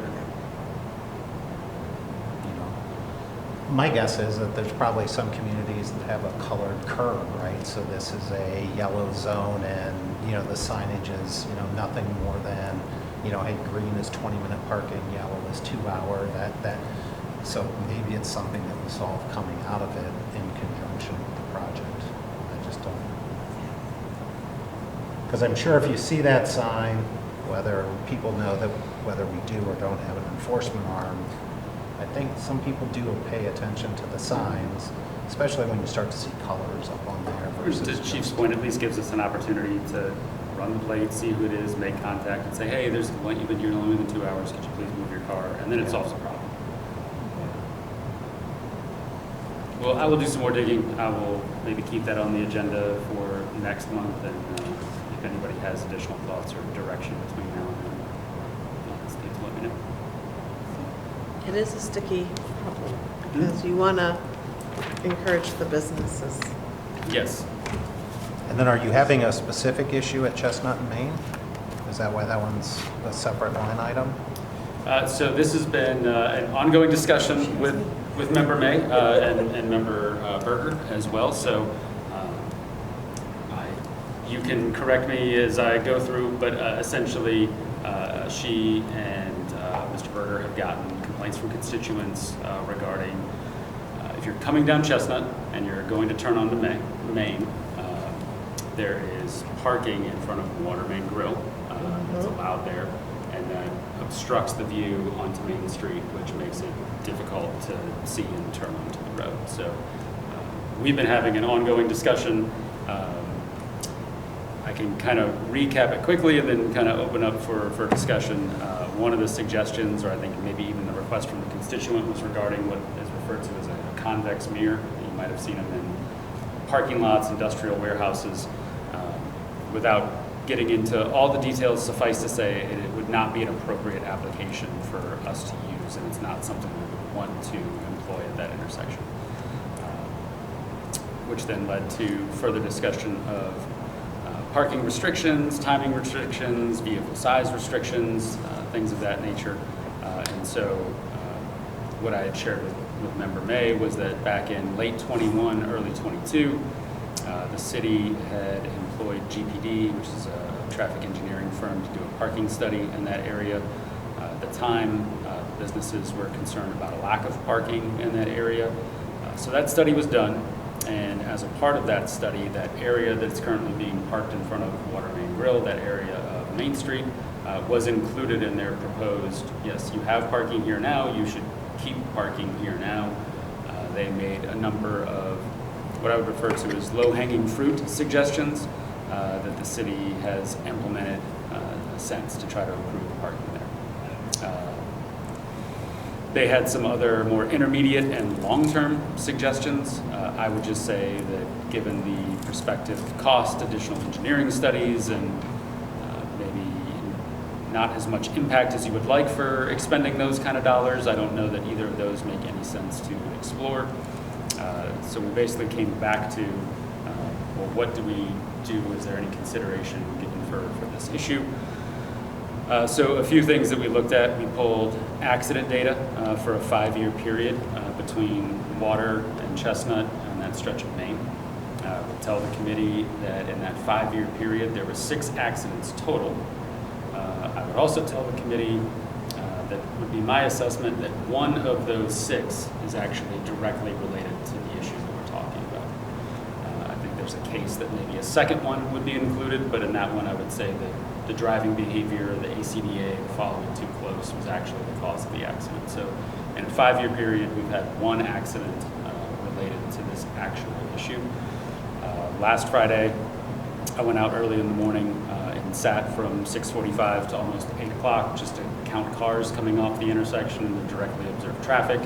My guess is that there's probably some communities that have a colored curb, right? So this is a yellow zone and, the signage is, nothing more than, hey, green is 20-minute parking, yellow is 2 hour, so maybe it's something that we solve coming out of it in conjunction with the project. I just don't. Because I'm sure if you see that sign, whether people know that whether we do or don't have an enforcement arm, I think some people do pay attention to the signs, especially when you start to see colors up on there versus. The chief's point at least gives us an opportunity to run the plate, see who it is, make contact, and say, hey, there's a complaint, you've been here longer than 2 hours, could you please move your car? And then it solves the problem. Well, I will do some more digging. I will maybe keep that on the agenda for next month, and if anybody has additional thoughts or direction between now and then, please let me know. It is a sticky problem because you want to encourage the businesses. Yes. And then are you having a specific issue at Chestnut and Main? Is that why that one's a separate line item? So this has been an ongoing discussion with Member May and Member Berger as well. So you can correct me as I go through, but essentially she and Mr. Berger have gotten complaints from constituents regarding if you're coming down Chestnut and you're going to turn onto Main, there is parking in front of Water Main Grill that's allowed there, and that obstructs the view onto Main Street, which makes it difficult to see and turn onto the road. So we've been having an ongoing discussion. I can kind of recap it quickly and then kind of open up for discussion. One of the suggestions, or I think maybe even the request from the constituent, was regarding what is referred to as a convex mirror. You might have seen them in parking lots, industrial warehouses. Without getting into all the details, suffice to say it would not be an appropriate application for us to use, and it's not something we would want to employ at that intersection. Which then led to further discussion of parking restrictions, timing restrictions, vehicle size restrictions, things of that nature. And so what I had shared with Member May was that back in late 21, early 22, the city had employed GPD, which is a traffic engineering firm, to do a parking study in that area. At the time, businesses were concerned about a lack of parking in that area. So that study was done, and as a part of that study, that area that's currently being parked in front of Water Main Grill, that area of Main Street, was included in their proposed, yes, you have parking here now, you should keep parking here now. They made a number of what I would refer to as low-hanging fruit suggestions that the city has implemented since to try to improve the parking there. They had some other more intermediate and long-term suggestions. I would just say that given the prospective cost, additional engineering studies, and maybe not as much impact as you would like for expending those kind of dollars, I don't know that either of those make any sense to explore. So we basically came back to, well, what do we do? Is there any consideration given for this issue? So a few things that we looked at. We pulled accident data for a 5-year period between Water and Chestnut and that stretch of Main. We'll tell the committee that in that 5-year period there were 6 accidents total. I would also tell the committee that would be my assessment that one of those 6 is actually directly related to the issue that we're talking about. I think there's a case that maybe a second one would be included, but in that one I would say that the driving behavior, the ACDA, the following too close was actually the cause of the accident. So in a 5-year period, we've had 1 accident related to this actual issue. Last Friday, I went out early in the morning and sat from 6:45 to almost 8 o'clock just to count cars coming off the intersection and to directly observe traffic.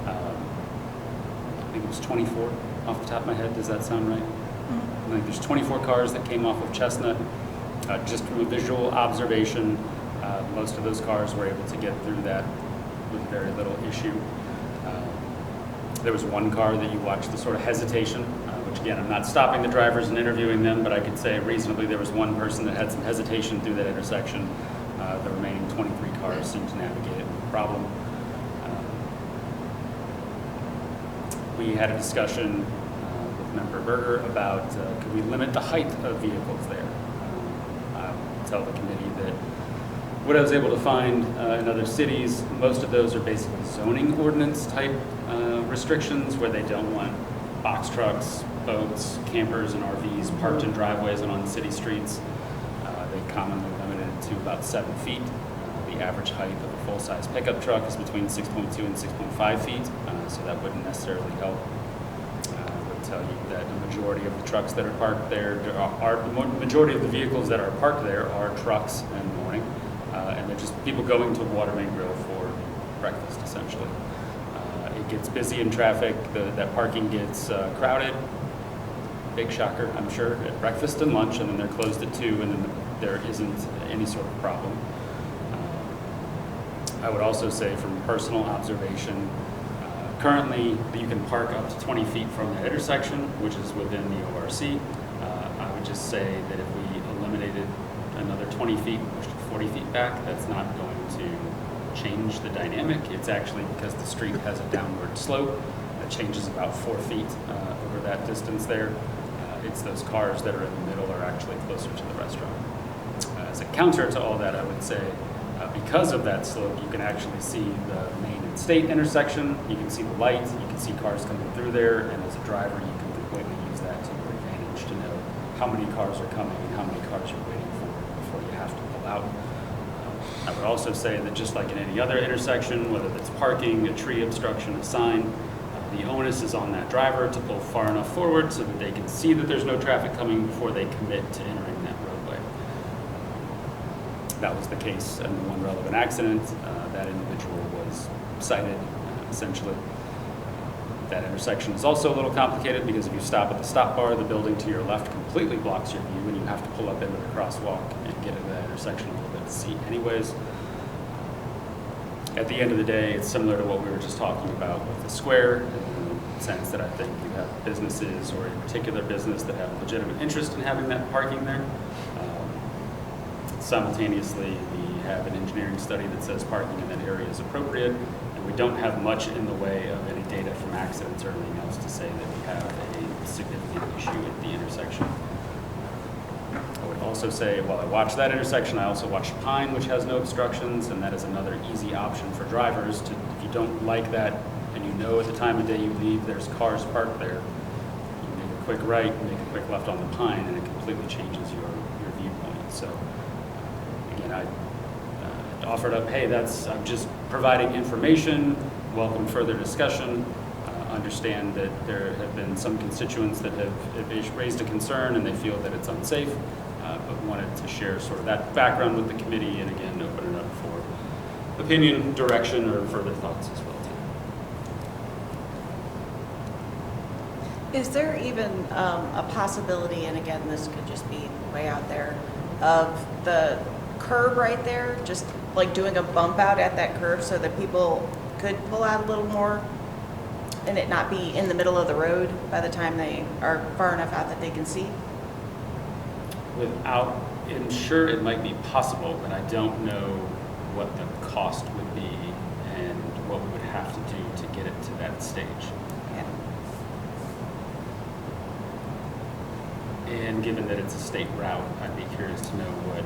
I think it was 24 off the top of my head. Does that sound right? I think there's 24 cars that came off of Chestnut. Just from a visual observation, most of those cars were able to get through that with very little issue. There was one car that you watched the sort of hesitation, which again, I'm not stopping the drivers and interviewing them, but I could say reasonably there was one person that had some hesitation through that intersection. The remaining 23 cars seemed to navigate it with a problem. we had a discussion with Member Berger about could we limit the height of vehicles there. I'll tell the committee that what I was able to find in other cities, most of those are basically zoning ordinance type restrictions where they don't want box trucks, boats, campers, and RVs parked in driveways and on city streets. They commonly limit it to about 7 feet. The average height of a full-size pickup truck is between 6.2 and 6.5 feet, so that wouldn't necessarily help. I would tell you that the majority of the trucks that are parked there, the majority of the vehicles that are parked there are trucks in the morning, and they're just people going to Water Main Grill for breakfast, essentially. It gets busy in traffic, that parking gets crowded. Big shocker, I'm sure, at breakfast and lunch, and then they're closed at 2, and then there isn't any sort of problem. I would also say from personal observation, currently you can park up to 20 feet from that intersection, which is within the ORC. I would just say that if we eliminated another 20 feet, pushed it 40 feet back, that's not going to change the dynamic. It's actually because the street has a downward slope that changes about 4 feet over that distance there. It's those cars that are in the middle are actually closer to the restaurant. As a counter to all that, I would say, because of that slope, you can actually see the Main and State intersection. You can see the lights. You can see cars coming through there. And as a driver, you can completely use that to your advantage to know how many cars are coming and how many cars you're waiting for before you have to pull out. I would also say that just like in any other intersection, whether it's parking, a tree obstruction, a sign, the onus is on that driver to pull far enough forward so that they can see that there's no traffic coming before they commit to entering that roadway. That was the case in the one relevant accident. That individual was cited, essentially. That intersection is also a little complicated because if you stop at the stop bar, the building to your left completely blocks your view and you have to pull up into the crosswalk and get into that intersection a little bit to see anyways. At the end of the day, it's similar to what we were just talking about with the square, in the sense that I think you have businesses or a particular business that have a legitimate interest in having that parking there. Simultaneously, we have an engineering study that says parking in that area is appropriate, and we don't have much in the way of any data from accidents or anything else to say that we have a significant issue at the intersection. I would also say, while I watch that intersection, I also watch Pine, which has no obstructions, and that is another easy option for drivers to, if you don't like that, and you know at the time of day you leave there's cars parked there, you make a quick right, make a quick left on the Pine, and it completely changes your viewpoint. So, again, I offered up, hey, I'm just providing information, welcome further discussion. Understand that there have been some constituents that have raised a concern and they feel that it's unsafe, but wanted to share sort of that background with the committee and again open it up for opinion, direction, or further thoughts as well too. Is there even a possibility, and again, this could just be way out there, of the curb right there, just like doing a bump out at that curb so that people could pull out a little more and it not be in the middle of the road by the time they are far enough out that they can see? I'm sure it might be possible, but I don't know what the cost would be and what we would have to do to get it to that stage. Yeah. And given that it's a state route, I'd be curious to know what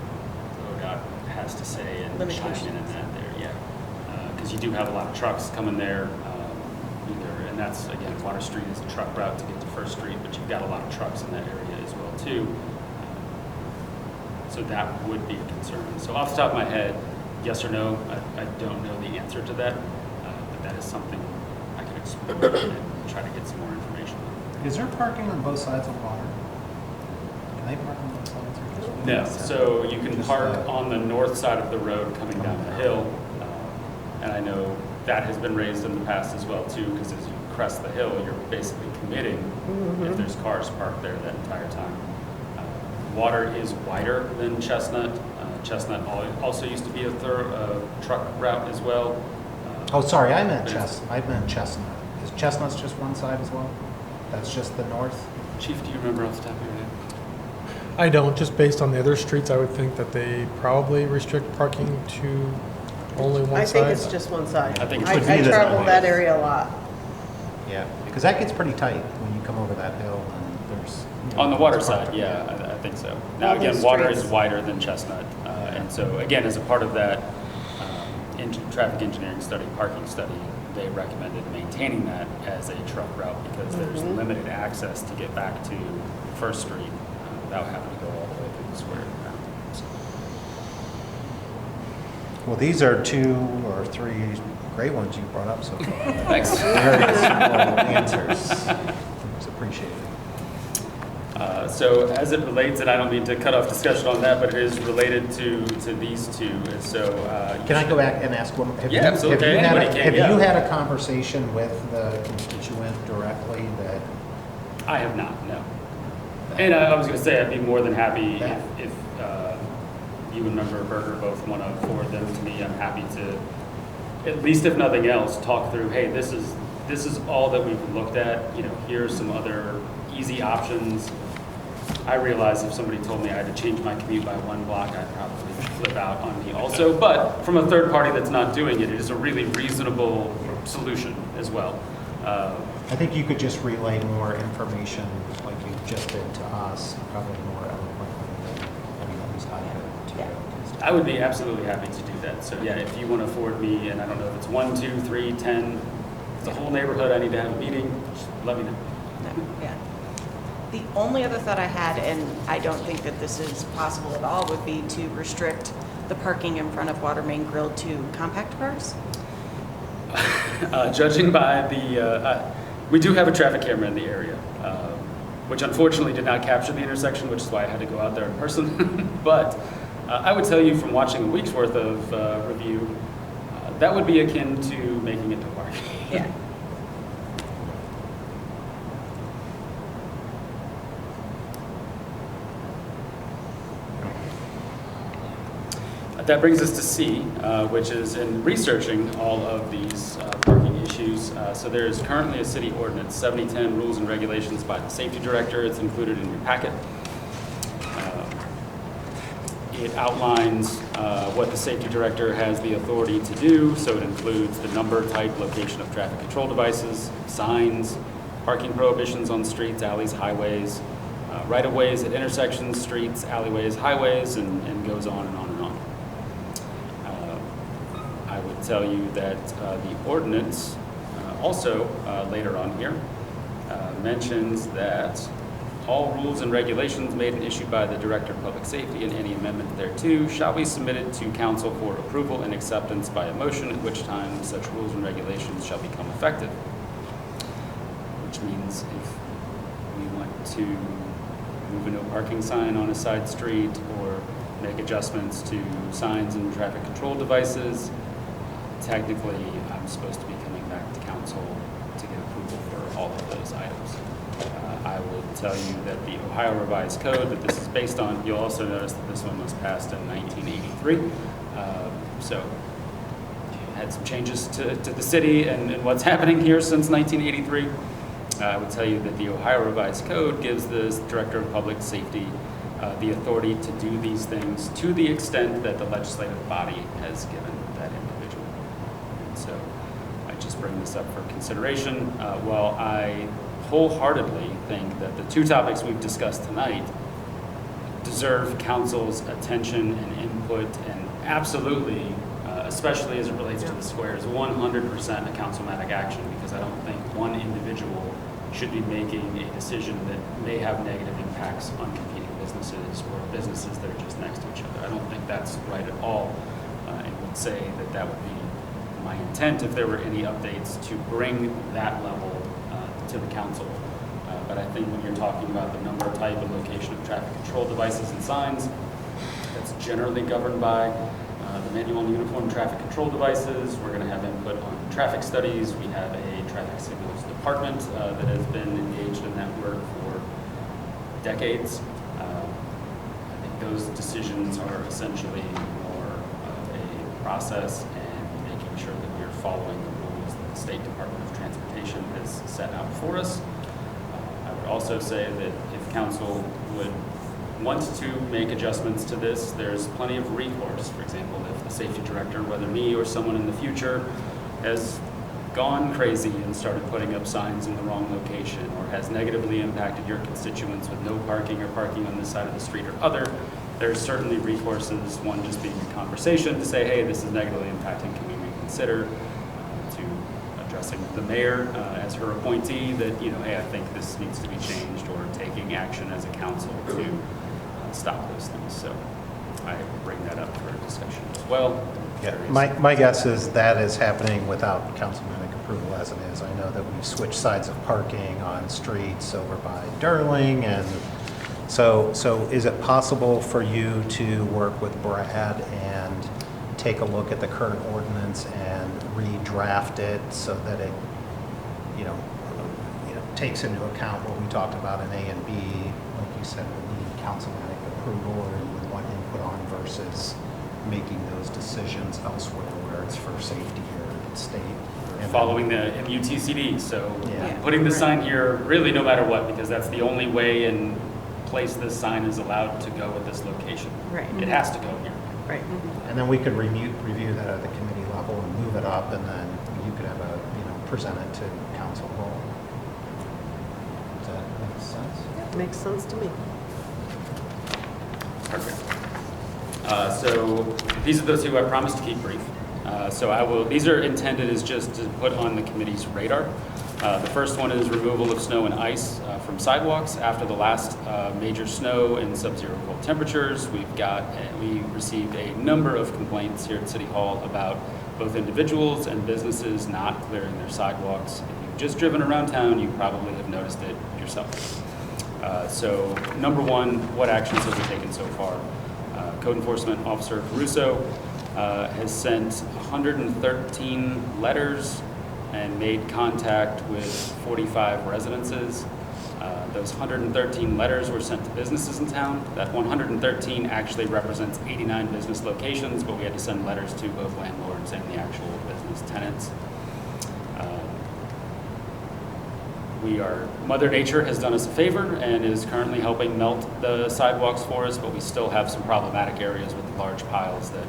ODOT has to say and chime in that there, yeah. Because you do have a lot of trucks coming there, and that's, again, Water Street is a truck route to get to First Street, but you've got a lot of trucks in that area as well, too. So that would be a concern. So off the top of my head, yes or no, I don't know the answer to that, but that is something I could explore and try to get some more information on. Is there parking on both sides of water? Can they park on both sides? Or just one No, side? so you can Just, park on the north side of the road coming down the hill, and I know that has been raised in the past as well too, because as you crest the hill, you're basically committing if there's cars parked there that entire time. Water is wider than Chestnut. Chestnut also used to be a truck route as well. Oh, sorry, I meant Chestnut. Is Chestnut's just one side as well? That's just the north? Chief, do you remember off the top of your head? I don't, just based on the other streets, I would think that they probably restrict parking to only one side. I think it's just one side. I think it I should be this travel way. that area a lot. Yeah, because that gets pretty tight when you come over that hill and there's. On the water it's hard side, to- yeah, I think so. Now, All those again, water is streets. wider than Chestnut, and so, again, as a part of that traffic engineering study, parking study, they recommended maintaining that as a truck route because there's limited access to get back to First Street without having to go all the way through the square. So, Well, these are 2 or 3 great ones you brought up so far. Thanks. Very simple answers. It's appreciated. So as it relates, and I don't mean to cut off discussion on that, but it is related to these two. And so Can I go back and ask one? Yeah, absolutely. Anybody can, Have yeah. you had a conversation with the constituent directly that? I have not, no. And I was going to say I'd be more than happy Yeah. if you and Member Berger both want to forward them to me. I'm happy to, at least if nothing else, talk through. Hey, this is all that we've looked at. You know, here's some other easy options. I realize if somebody told me I had to change my commute by 1 block, I'd probably flip out on me also. But from a third party that's not doing it, it is a really reasonable solution as well. I think you could just relay more information like you just did to us, probably more eloquently than, I mean, at least I could to you. I would be absolutely happy to do that. So yeah, if you want to forward me, and I don't know if it's 1, 2, 3, 10, it's a whole neighborhood, I need to have a meeting, just let me know. Yeah. The only other thought I had, and I don't think that this is possible at all, would be to restrict the parking in front of Water Main Grill to compact cars. Judging by we do have a traffic camera in the area, which unfortunately did not capture the intersection, which is why I had to go out there in person. But I would tell you from watching a week's worth of review, that would be akin to making it no parking. Yeah. That brings us to C, which is in researching all of these parking issues. So there is currently a city ordinance, 7010 Rules and Regulations by the Safety Director. It's included in your packet. It outlines what the Safety Director has the authority to do. So it includes the number, type, location of traffic control devices, signs, parking prohibitions on streets, alleys, highways, right-of-ways at intersections, streets, alleyways, highways, and goes on and on and on. I would tell you that the ordinance also later on here mentions that all rules and regulations made and issued by the Director of Public Safety and any amendment thereto shall be submitted to council for approval and acceptance by a motion, at which time such rules and regulations shall become effective. Which means if we want to move a no parking sign on a side street or make adjustments to signs and traffic control devices, technically I'm supposed to be coming back to council to get approval for all of those items. I would tell you that the Ohio Revised Code that this is based on, you'll also notice that this one was passed in 1983. So had some changes to the city and what's happening here since 1983. I would tell you that the Ohio Revised Code gives the Director of Public Safety the authority to do these things to the extent that the legislative body has given that individual. And so I just bring this up for consideration. While I wholeheartedly think that the 2 topics we've discussed tonight deserve council's attention and input, and absolutely, especially as it relates to the squares, 100% a councilmatic action, because I don't think one individual should be making a decision that may have negative impacts on competing businesses or businesses that are just next to each other. I don't think that's right at all, and would say that that would be my intent if there were any updates to bring that level to the council. But I think when you're talking about the number, type, and location of traffic control devices and signs, that's generally governed by the manual and uniform traffic control devices. We're going to have input on traffic studies. We have a traffic signals department that has been engaged in that work for decades. I think those decisions are essentially more of a process and making sure that we're following the rules that the State Department of Transportation has set out for us. I would also say that if council would want to make adjustments to this, there's plenty of recourse. For example, if the safety director, whether me or someone in the future, has gone crazy and started putting up signs in the wrong location, or has negatively impacted your constituents with no parking or parking on this side of the street or other, there's certainly recourses, one just being a conversation to say, hey, this is negatively impacting, can we reconsider, to addressing the mayor as her appointee that, you know, hey, I think this needs to be changed, or taking action as a council to stop those things. So I will bring that up for discussion as well. Yeah, my guess is that is happening without councilmanic approval as it is. I know that we've switched sides of parking on streets over by Durling, and so is it possible for you to work with Brad and take a look at the current ordinance and redraft it so that it, you know, takes into account what we talked about in A and B, like you said, would need councilmanic approval, or you would want input on versus making those decisions elsewhere where it's for safety or state. And Following the MUTCD, so Yeah. putting the sign here really no matter what, because that's the only way and place this sign is allowed to go at this location. Right. It has to go here. Right. And then we could review that at the committee level and move it up, and then you could have present it to council role. Does that make sense? Makes sense to me. Perfect. So these are the two I promised to keep brief. These are intended as just to put on the committee's radar. The first one is removal of snow and ice from sidewalks. After the last major snow and sub-zero cold temperatures, we received a number of complaints here at City Hall about both individuals and businesses not clearing their sidewalks. If you've just driven around town, you probably have noticed it yourself. So number one, what actions have we taken so far? Code Enforcement Officer Caruso has sent 113 letters and made contact with 45 residences. Those 113 letters were sent to businesses in town. That 113 actually represents 89 business locations, but we had to send letters to both landlords and the actual business tenants. Mother Nature has done us a favor and is currently helping melt the sidewalks for us, but we still have some problematic areas with the large piles that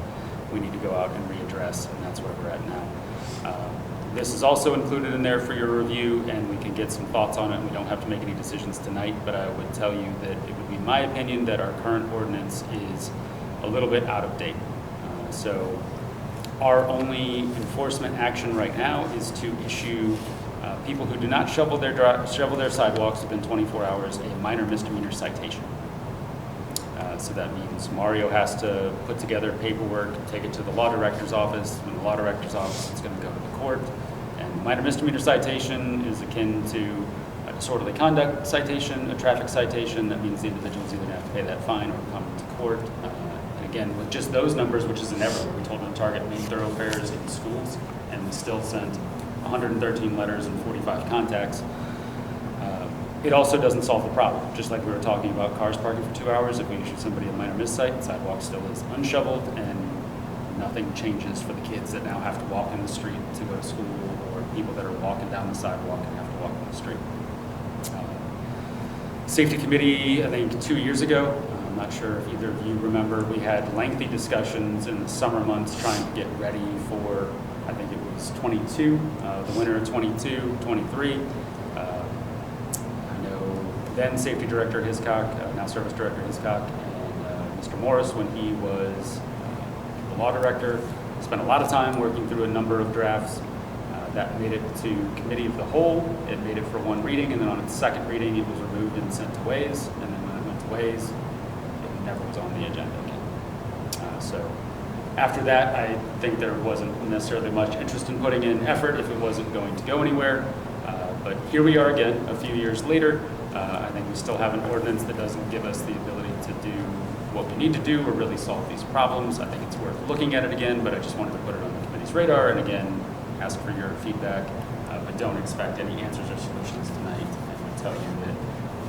we need to go out and readdress, and that's where we're at now. This is also included in there for your review, and we can get some thoughts on it. We don't have to make any decisions tonight, but I would tell you that it would be my opinion that our current ordinance is a little bit out of date. So our only enforcement action right now is to issue people who do not shovel their sidewalks within 24 hours a minor misdemeanor citation. So that means Mario has to put together paperwork, take it to the law director's office. From the law director's office, it's going to go to the court. And minor misdemeanor citation is akin to a disorderly conduct citation, a traffic citation. That means the individual's either going to have to pay that fine or come to court. And again, with just those numbers, which is in everywhere, we told them to target main thoroughfares in schools, and we still sent 113 letters and 45 contacts. It also doesn't solve the problem. Just like we were talking about cars parking for 2 hours, if we issue somebody a minor miss cite, the sidewalk still is unshoveled, and nothing changes for the kids that now have to walk in the street to go to school, or people that are walking down the sidewalk and have to walk in the street. Safety Committee, I think 2 years ago, I'm not sure if either of you remember, we had lengthy discussions in the summer months trying to get ready for, I think it was 22, the winter of 22, 23. Then Safety Director Hiscock, now Service Director Hiscock, and Mr. Morris, when he was the Law Director, spent a lot of time working through a number of drafts. That made it to Committee of the Whole. It made it for one reading, and then on its second reading, it was removed and sent to Ways. And then when it went to Ways, it never was on the agenda again. So after that, I think there wasn't necessarily much interest in putting in effort if it wasn't going to go anywhere. But here we are again, a few years later. I think we still have an ordinance that doesn't give us the ability to do what we need to do or really solve these problems. I think it's worth looking at it again, but I just wanted to put it on the committee's radar and again, ask for your feedback, but don't expect any answers or solutions tonight. And I'll tell you that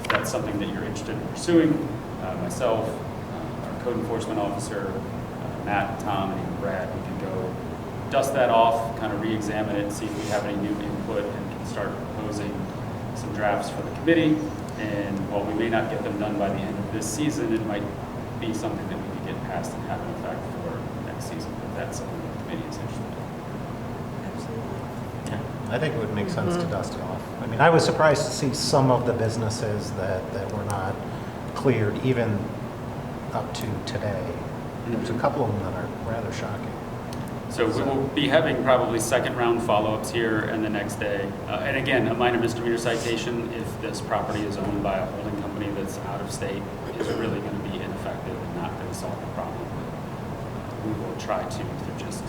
if that's something that you're interested in pursuing, myself, our code enforcement officer, Matt, Tom, and even Brad, we can go dust that off, kind of re-examine it, see if we have any new input, and can start proposing some drafts for the committee. And while we may not get them done by the end of this season, it might be something that we could get passed and have an effect for next season, if that's something the committee is interested in. Absolutely. I think it would make sense to dust it off. I mean, I was surprised to see some of the businesses that were not cleared even up to today. There's a couple of them that are rather shocking. So we will be having probably second round follow-ups here and the next day. And again, a minor misdemeanor citation if this property is owned by a holding company that's out of state is really going to be ineffective and not going to solve the problem. We will try to, through just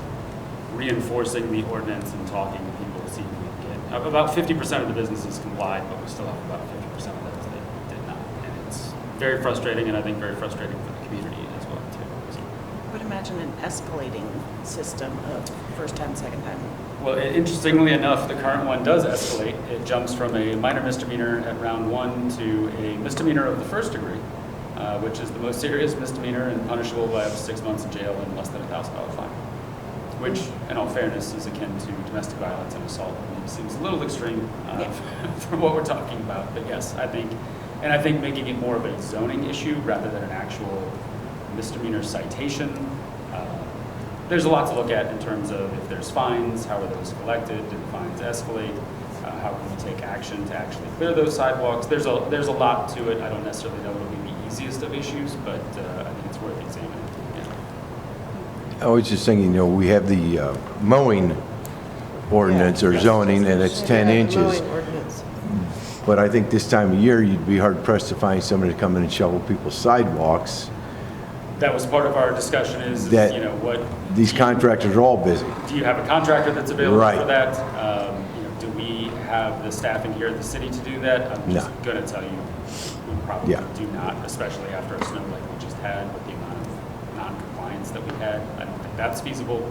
reinforcing the ordinance and talking to people, see if we can get, about 50% of the businesses complied, but we still have about 50% of those that did not. And it's very frustrating, and I think very frustrating for the community as well, too. So. I would imagine an escalating system of first time, second time. Well, interestingly enough, the current one does escalate. It jumps from a minor misdemeanor at round 1 to a misdemeanor of the first degree, which is the most serious misdemeanor and punishable by up to 6 months in jail and less than $1,000 fine. Which, in all fairness, is akin to domestic violence and assault. It seems a little extreme from what we're talking about. But yes, I think making it more of a zoning issue rather than an actual misdemeanor citation. There's a lot to look at in terms of if there's fines, how are those collected, do the fines escalate, how can we take action to actually clear those sidewalks. There's a lot to it. I don't necessarily know it'll be the easiest of issues, but I think it's worth examining. I was just thinking, we have the mowing ordinance or zoning, and it's 10 Yeah, the inches. mowing ordinance. But I think this time of year, you'd be hard pressed to find somebody to come in and shovel people's sidewalks. That was part of our discussion is That- what These contractors are all busy. do you have a contractor that's available Right. for that? Do we have the staffing here at the city to do that? I'm just No. going to tell you, we probably Yeah. do not, especially after a snow like we just had with the amount of non-compliance that we had. I don't think that's feasible.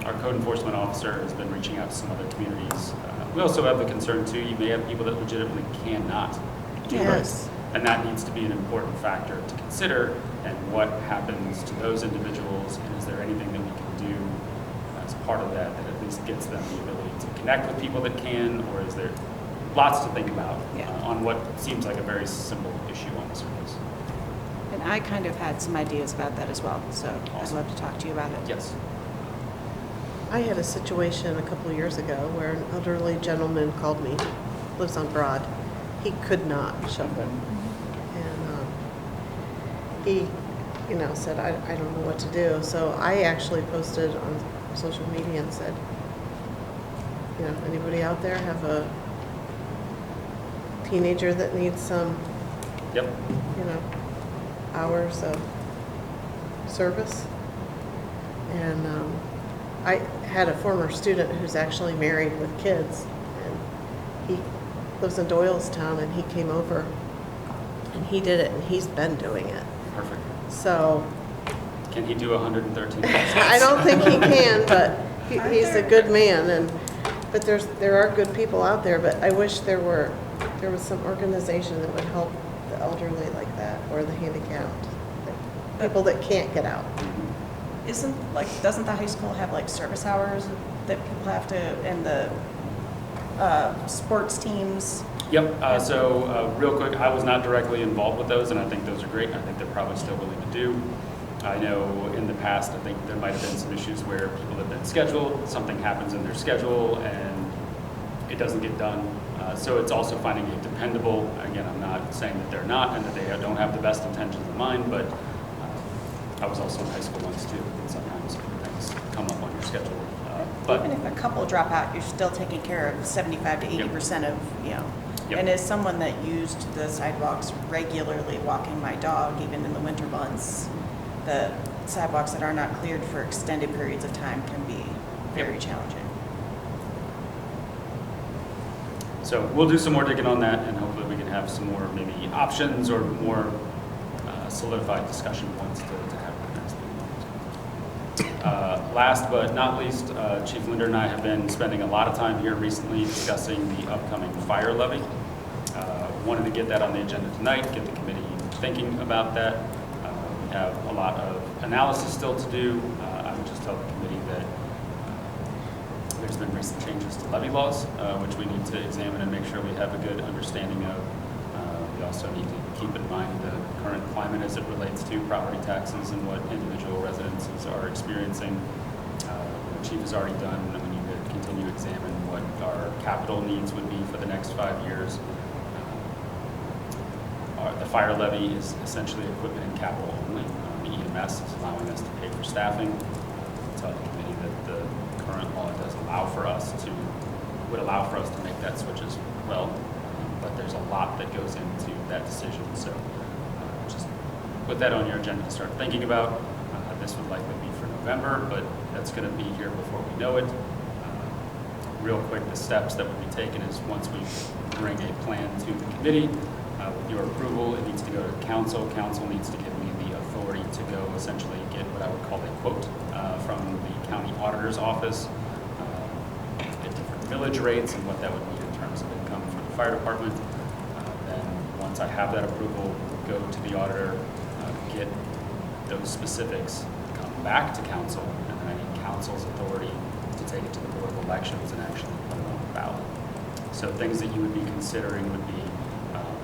Our code enforcement officer has been reaching out to some other communities. We also have the concern too, you may have people that legitimately cannot do Yes. this. And that needs to be an important factor to consider, and what happens to those individuals, and is there anything that we can do as part of that that at least gets them the ability to connect with people that can, or is there lots to think about on what seems like a very simple issue on the surface. And I kind of had some ideas about that as well, so I'd love to talk to you about it. Yes. I had a situation a couple of years ago where an elderly gentleman called me, lives on Broad. He could not shovel. And he, said, I don't know what to do. So I actually posted on social media and said, anybody out there have a teenager that needs some, Yep. hours of service? And I had a former student who's actually married with kids, and he lives in Doylestown, and he came over and he did it, and he's been doing it. Perfect. So Can he do 113? I don't think he can, but he's a good man, but there are good people out there, but I wish there was some organization that would help the elderly like that, or the handicapped, people that can't get out. Doesn't the high school have service hours that people have to, and the sports teams? Yep. Real quick, I was not directly involved with those, and I think those are great. I think they're probably still willing to do. I know in the past, I think there might have been some issues where people have been scheduled, something happens in their schedule, and it doesn't get done. So it's also finding a dependable, again, I'm not saying that they're not and that they don't have the best intentions in mind, but I was also in high school once too, and sometimes things come up on your schedule. But Even if a couple drop out, you're still taking care of 75 to 80% of, Yep. And as someone that used the sidewalks regularly walking my dog, even in the winter months, the sidewalks that are not cleared for extended periods of time can be very challenging. So we'll do some more digging on that, and hopefully we can have some more maybe options or more solidified discussion points to have in the next meeting. Last but not least, Chief Linder and I have been spending a lot of time here recently discussing the upcoming fire levy. Wanted to get that on the agenda tonight, get the committee thinking about that. We have a lot of analysis still to do. I would just tell the committee that there's been recent changes to levy laws, which we need to examine and make sure we have a good understanding of. We also need to keep in mind the current climate as it relates to property taxes and what individual residences are experiencing. The chief has already done, and we need to continue continue to examine what our capital needs would be for the next 5 years. The fire levy is essentially equipment and capital only. The EMS is allowing us to pay for staffing. Tell the committee that the current law does allow for us to, would allow for us to make that switch as well. But there's a lot that goes into that decision. So just put that on your agenda to start thinking about. This would likely be for November, but that's going to be here before we know it. Real quick, the steps that would be taken is once we bring a plan to the committee, with your approval, it needs to go to council. Council needs to give me the authority to go essentially get what I would call a quote from the county auditor's office, at different millage rates and what that would mean in terms of income for the fire department. Then once I have that approval, go to the auditor, get those specifics, come back to council, and then I need council's authority to take it to the Board of Elections and actually put it on the ballot. So things that you would be considering would be,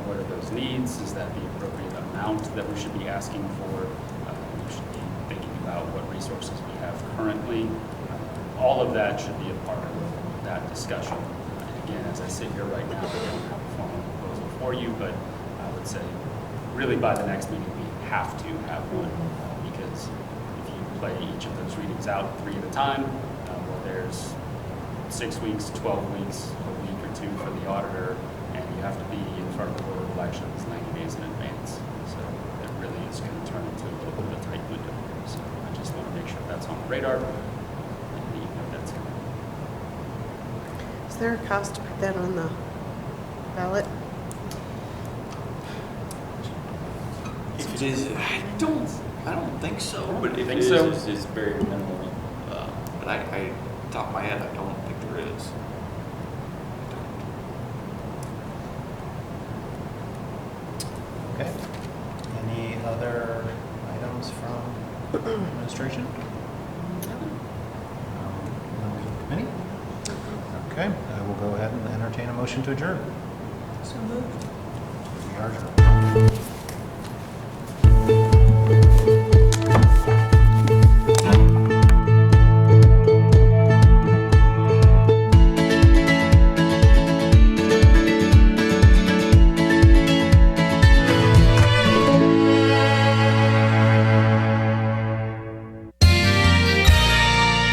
what are those needs? Is that the appropriate amount that we should be asking for? We should be thinking about what resources we have currently. All of that should be a part of that discussion. And again, as I sit here right now, we don't have a formal proposal for you, but I would say really by the next meeting, we have to have one, because if you play each of those readings out 3 at a time, well, there's 6 weeks, 12 weeks, a week or 2 for the auditor, and you have to be in front of the Board of Elections 90 days in advance. So it really is going to turn into a little bit of a tight window here. So I just want to make sure that's on the radar, and that you know that's coming. Is there a cost to put that on the ballot? If it is, I don't think so, but if it Think is, so? it's very minimal. But I, top of my head, I don't think there is. Okay. Any other items from administration? Members of the committee? Okay, I will go ahead and entertain a motion to adjourn. So moved. We are adjourned.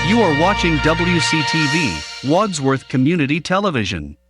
You are watching WCTV, Wadsworth Community Television.